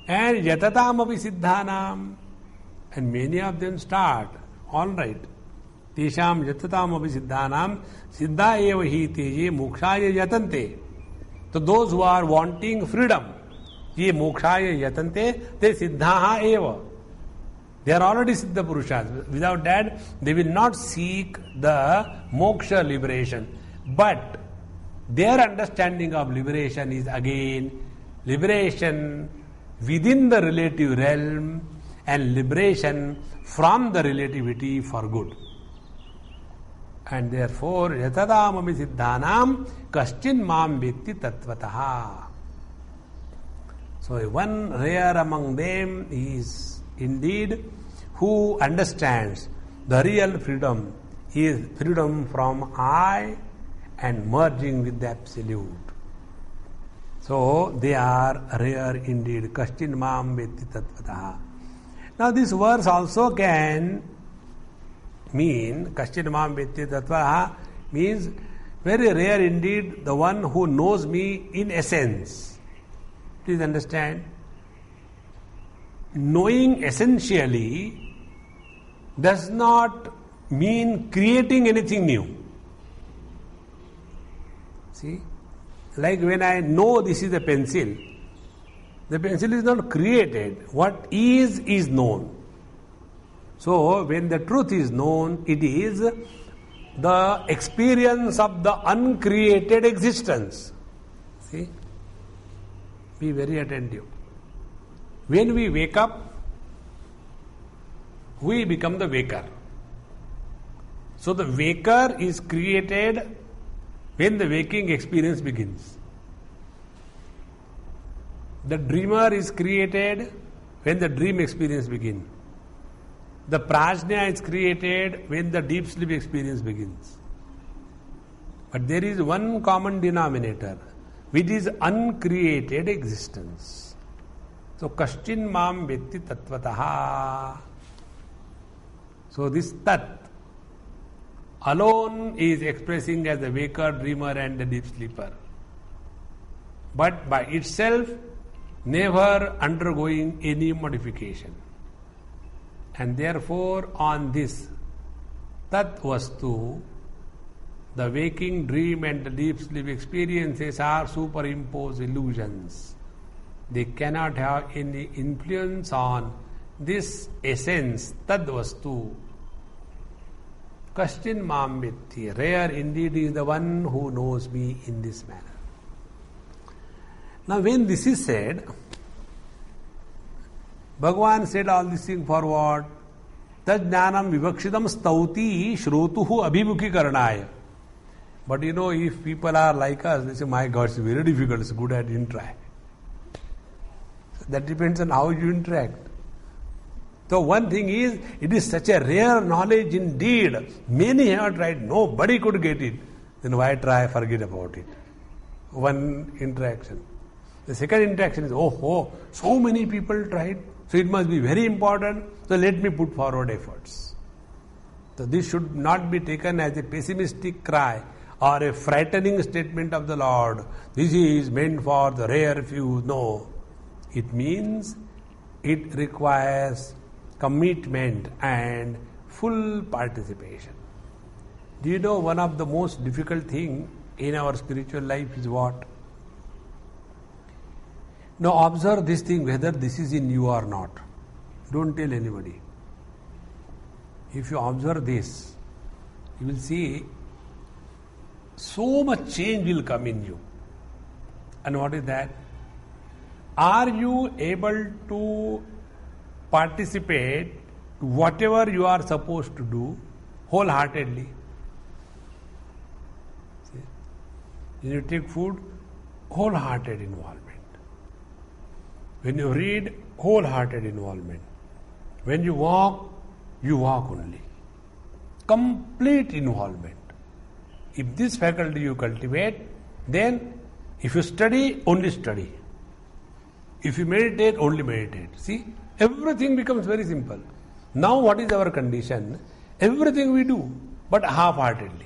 A: And yatatam api siddhanam. And many of them start, all right, Tesham yatatam api siddhanam siddha eva hi teje mokshaya yatante. So those who are wanting freedom, ye mokshaya yatante, they siddhaha eva. They are already siddha purushas. Without that, they will not seek the moksha liberation. But their understanding of liberation is again liberation within the relative realm and liberation from the relativity for good. And therefore, yatadamami siddhanam kaschin mam vetti tattvataha. So one rare among them is indeed who understands the real freedom is freedom from I and merging with the Absolute. So they are rare indeed. Kaschin mam vetti tattvataha. Now this verse also can mean, Kaschin mam vetti tattvataha means very rare indeed, the one who knows me in essence. Please understand. Knowing essentially does not mean creating anything new. See? Like when I know this is a pencil, the pencil is not created. What is known. So, when the truth is known, it is the experience of the uncreated existence. See? Be very attentive. When we wake up, we become the waker. So, the waker is created when the waking experience begins. The dreamer is created when the dream experience begins. The prajna is created when the deep sleep experience begins. But there is one common denominator, which is uncreated existence. So, kaschin mam vetti tattvataha. So, this tat alone is expressing as the waker, dreamer and the deep sleeper. But by itself, never undergoing any modification. And therefore, on this tat vastu, the waking, dream and the deep sleep experiences are superimposed illusions. They cannot have any influence on this essence, tad vastu. Kaschin mam vetti. Rare indeed is the one who knows me in this manner. Now when this is said, Bhagavan said all these things for what? Tad jnanam vivakshitam stauti shrotuhu abhimukhi karanaya. But you know, if people are like us, they say, my God, it's very difficult, it's good I didn't try. So that depends on how you interact. So one thing is, it is such a rare knowledge indeed. Many have tried, nobody could get it. Then why try, forget about it. One interaction. The second interaction is, so many people tried, so it must be very important, so let me put forward efforts. So this should not be taken as a pessimistic cry or a frightening statement of the Lord. This is meant for the rare few. No. It means it requires commitment and full participation. Do you know one of the most difficult thing in our spiritual life is what? Now observe this thing, whether this is in you or not. Don't tell anybody. If you observe this, you will see so much change will come in you. And what is that? Are you able to participate whatever you are supposed to do wholeheartedly? See? When you take food, wholehearted involvement. When you read, wholehearted involvement. When you walk only. Complete involvement. If this faculty you cultivate, then if you study, only study. If you meditate, only meditate. See, everything becomes very simple. Now what is our condition? Everything we do, but half-heartedly.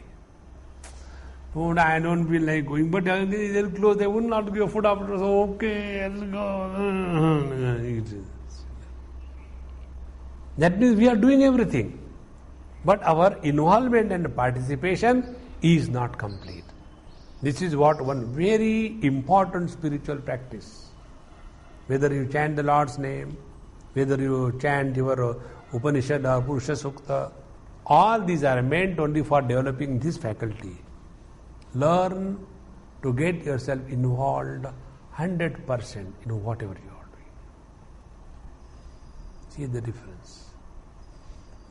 A: Oh, I don't feel like going, but they're close, they would not give food after, so okay, let's go. That means we are doing everything. But our involvement and participation is not complete. This is what one very important spiritual practice. Whether you chant the Lord's name, whether you chant your Upanishad or Purusha Sukta, all these are meant only for developing this faculty. Learn to get yourself involved 100% in whatever you are doing. See the difference.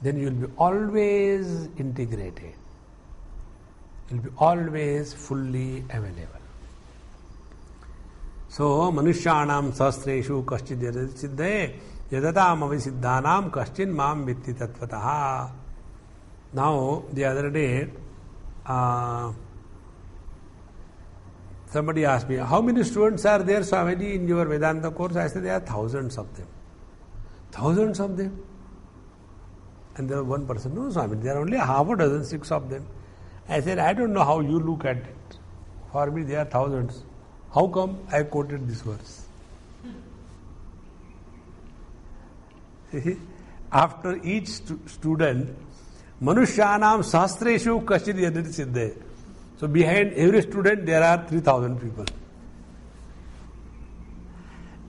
A: Then you will be always integrated. You will be always fully available. So, manushyanam sahasreshu kaschid siddhaye yadatam avisiddhanam kaschin mam vitti tattvataha. Now, the other day, somebody asked me, how many students are there, Swamiji, in your Vedanta course? I said, there are thousands of them. Thousands of them? And there was one person, no, Swamiji, there are only half a dozen, 6 of them. I said, I don't know how you look at it. For me, there are thousands. How come I quoted this verse? See, after each student, Manushyanam sahasreshu kaschid yadit siddhe. So behind every student there are 3,000 people.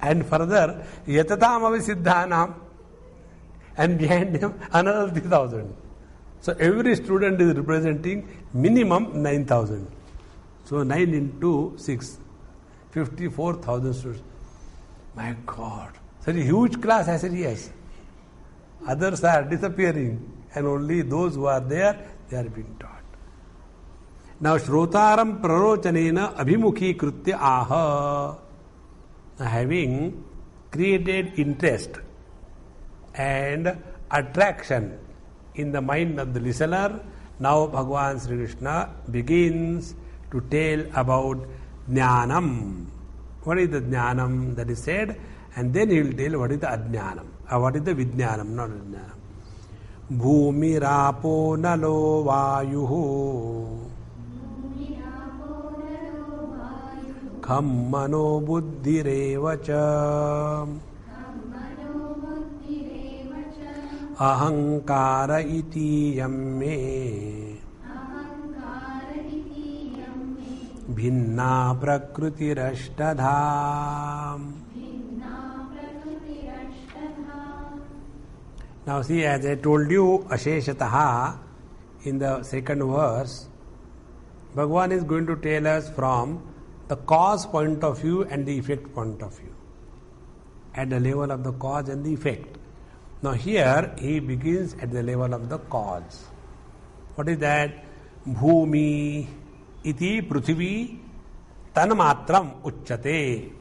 A: And further, yatatam avisiddhanam, and behind them another 3,000. So every student is representing minimum 9,000. So 9 into 6, 54,000 students. My God, such a huge class. I said yes. Others are disappearing, and only those who are there, they are being taught. Now, Shrotaram prarochanena abhimukhi kritya aha. Having created interest and attraction in the mind of the listener, now Bhagavan Sri Krishna begins to tell about jnanam. What is the jnanam that is said? And then he will tell what is the ajnanam. What is the vijnanam, not vijnanam. Bhumi rapo nalo vayuhu kham mano buddhirevacha ahankara iti yamme bhinna prakrutirashtadha. Now see, as I told you, Asheshataha, in the second verse, Bhagavan is going to tell us from the cause point of view and the effect point of view, at the level of the cause and the effect. Now here, he begins at the level of the cause. What is that? Bhumi iti prithvi tanmatram uchchate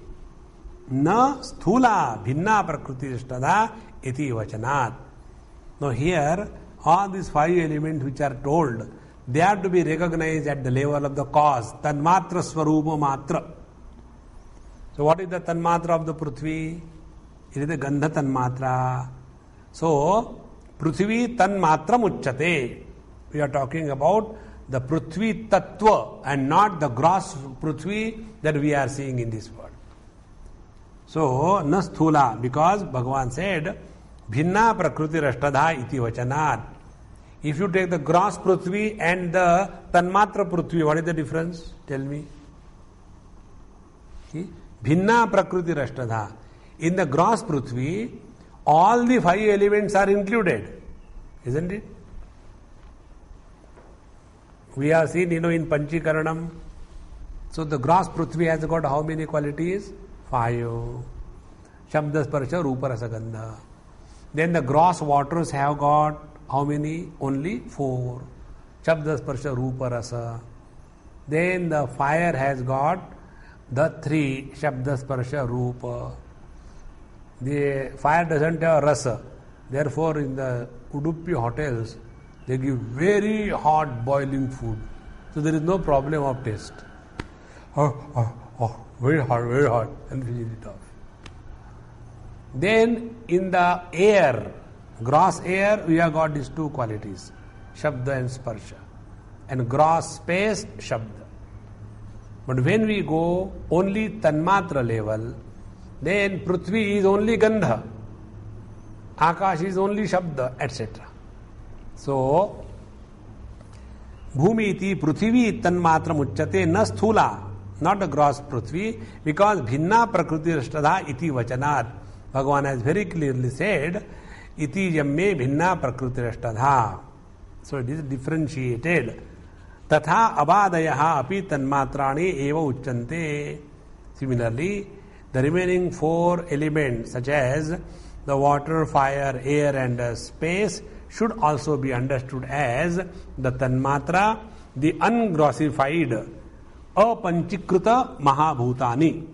A: na sthula bhinna prakrutirashtadha iti vachanat. Now here, all these 5 elements which are told, they have to be recognized at the level of the cause. Tanmatra swarupa matra. So what is the tanmatra of the Prithvi? It is the Gandha tanmatra. So, Prithvi tanmatram uchchate. We are talking about the Prithvi tattva and not the gross Prithvi that we are seeing in this world. So, na sthula, because Bhagavan said, Bhinna prakriti rashtadha iti vachanat. If you take the gross Prithvi and the Tanmatra Prithvi, what is the difference? Tell me. See? Bhinna prakriti rashtadha. In the gross Prithvi, all the 5 elements are included. Isn't it? We have seen, in Panchikaranam. So the gross Prithvi has got how many qualities? 5. Shabda, Sparsha, Rupa, Rasa, Gandha. Then the gross waters have got how many? Only 4. Shabda, Sparsha, Rupa, Rasa. Then the fire has got the 3. Shabda, Sparsha, Rupa. The fire doesn't have rasa. Therefore, in the Udupi hotels, they give very hot boiling food. So there is no problem of taste. Very hot, and finish it off. Then in the air, gross air, we have got these 2 qualities, Shabda and Sparsha. And gross space, Shabda. But when we go only Tanmatra level, then Prithvi is only Gandha, Akash is only Shabda, etc. So, Bhumi iti Prithvi tanmatra muchyate na sthula, not the gross Prithvi, because bhinna prakriti rashtadha iti vachanat. Bhagavan has very clearly said, iti jamme bhinna prakriti rashtadha. So it is differentiated. Tatha abadayaha api tanmatrani eva uchyante. Similarly, the remaining four elements such as the water, fire, air and space should also be understood as the tanmatra, the ungrossified, apanchikruta mahabhutani.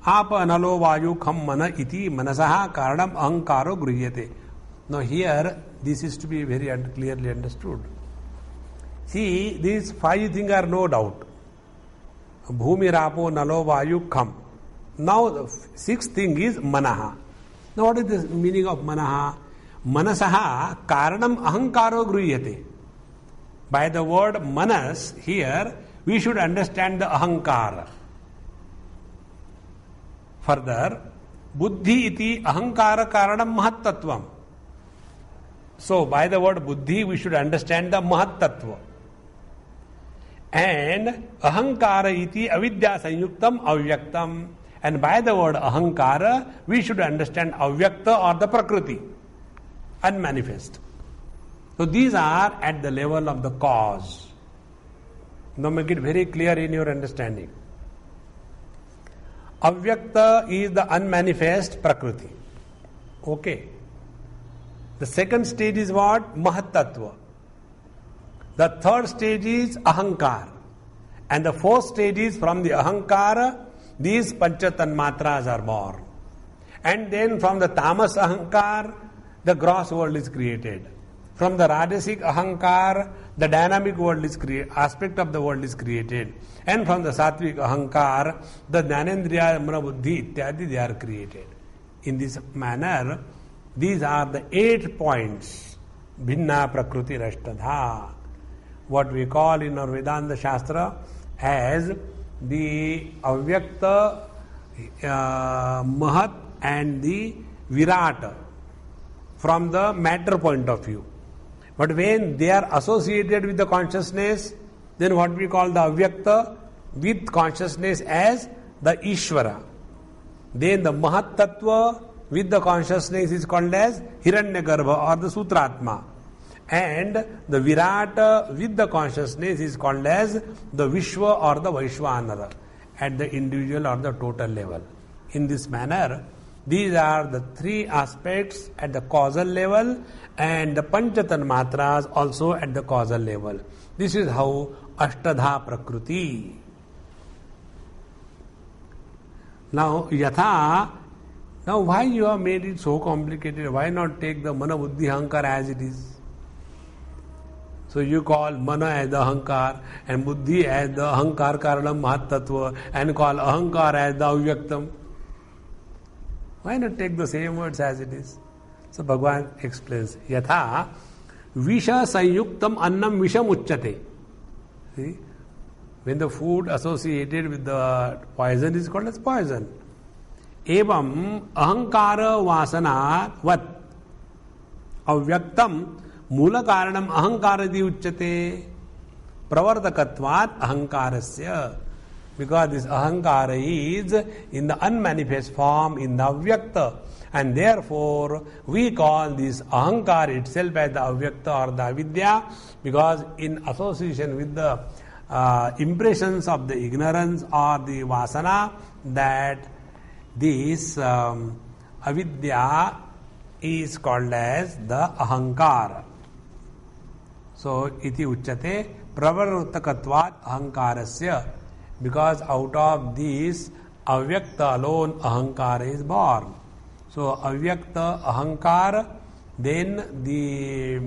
A: Apa analo vayu kham mana iti manasaha karanam ahankaro griyate. Now here, this is to be very clearly understood. See, these five things are no doubt. Bhumi, rapo, nalo, vayu, kham. Now the sixth thing is manaha. Now what is the meaning of manaha? Manasaha karanam ahankaro griyate. By the word manas here, we should understand the ahankara. Further, buddhi iti ahankara karanam mahattattvam. So by the word buddhi, we should understand the mahattattva. And ahankara iti avidya sanyuktam avyaktam. And by the word ahankara, we should understand avyakta or the prakriti, unmanifest. So these are at the level of the cause. Now make it very clear in your understanding. Avyakta is the unmanifest prakriti. Okay. The second stage is what? Mahattattva. The third stage is ahankar. And the fourth stage is from the ahankara, these panchatanmatras are born. And then from the tamas ahankar, the gross world is created. From the rajasic ahankar, the dynamic world is created, aspect of the world is created. And from the sattvic ahankar, the jnanendriya, mana, buddhi, ityadi, they are created. In this manner, these are the 8 points. Bhinna prakriti rashtadha. What we call in our Vedanta Shastra as the avyakta, mahat and the virata from the matter point of view. But when they are associated with the consciousness, then what we call the avyakta with consciousness as the Ishvara. Then the Mahat Tattva with the consciousness is called as Hiranyagarbha or the Sutratma. And the Virata with the consciousness is called as the Vishwa or the Vaishwanara at the individual or the total level. In this manner, these are the 3 aspects at the causal level and the Panchatanmatras also at the causal level. This is how Ashtadha Prakriti. Now, Yatha, now why you have made it so complicated? Why not take the Mana Buddhi Ahankar as it is? So you call Mana as the Ahankar and Buddhi as the Ahankar Karanam Mahat Tattva and call Ahankar as the Avyaktam. Why not take the same words as it is? So Bhagavan explains, Yatha Visha Sanyuktam Annam Visham Uchyate. See? When the food associated with the poison is called as poison. Evam Ahankara Vasana Vat Avyaktam Mula Karanam Ahankaradi Uchyate Pravartakatvat Ahankarasya. Because this ahankara is in the unmanifest form, in the avyakta, and therefore we call this ahankara itself as the avyakta or the avidya, because in association with the impressions of the ignorance or the vasana, that this avidya is called as the ahankara. So, iti uchyate pravartakatvat ahankarasya. Because out of this avyakta alone ahankara is born. So avyakta ahankara, then the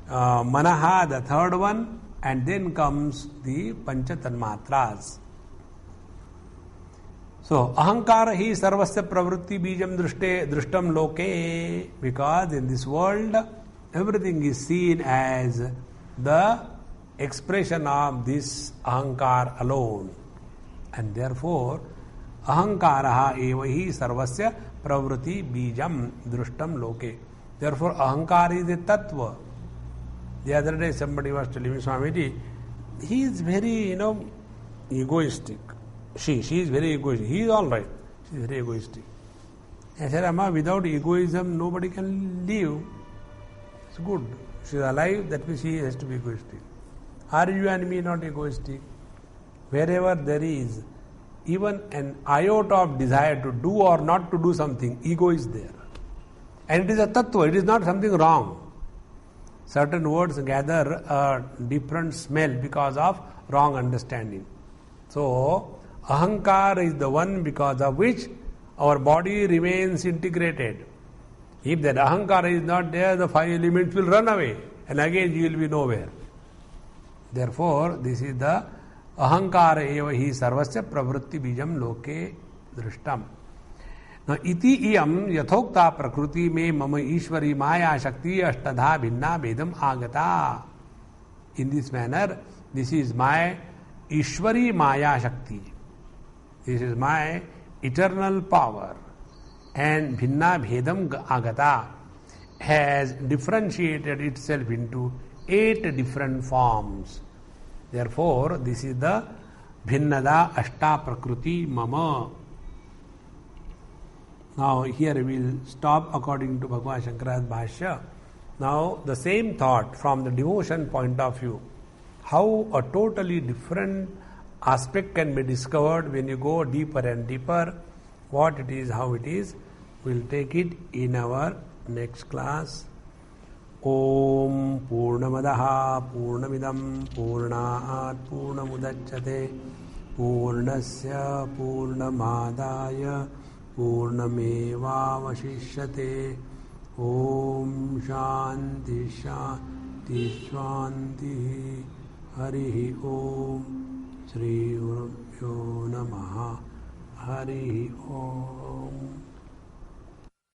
A: manaha, the third one, and then comes the panchatanmatras. So ahankara hi sarvasya pravritti bijam drushtam loke. Because in this world everything is seen as the expression of this ahankar alone, and therefore ahankaraha eva hi sarvasya pravritti bijam drushtam loke. Therefore, ahankar is a tattva. The other day somebody was telling me, Swamiji, he is very, egoistic. She is very egoistic. He is all right. She is very egoistic. I said, Amma, without egoism, nobody can live. It's good. She is alive, that means she has to be egoistic. Are you and me not egoistic? Wherever there is even an iota of desire to do or not to do something, ego is there. And it is a tattva, it is not something wrong. Certain words gather a different smell because of wrong understanding. So, ahankar is the one because of which our body remains integrated. If that ahankara is not there, the five elements will run away and again you will be nowhere. Therefore, this is the ahankara eva hi sarvasya pravritti bijam loke drishtam. Now, iti iyam yathokta prakriti me mama ishvari maya shakti ashtadha bhinna vedam agata. In this manner, this is my ishvari maya shakti. This is my eternal power. And bhinna bhedam agata has differentiated itself into 8 different forms. Therefore, this is the bhinnada ashta prakriti mama. Now, here we will stop according to Bhagavad Shankara's Bhashya. Now, the same thought from the devotion point of view. How a totally different aspect can be discovered when you go deeper and deeper. What it is, how it is, we will take it in our next class. Om Purnamadaha Purnamidam Purnaat Purnamudachyate Purnasya Purnamadaya Purnamevavashishyate. Om Shanti Shanti Shanti. Harihi Om. Shri Gurubhyo Namaha. Harihi Om.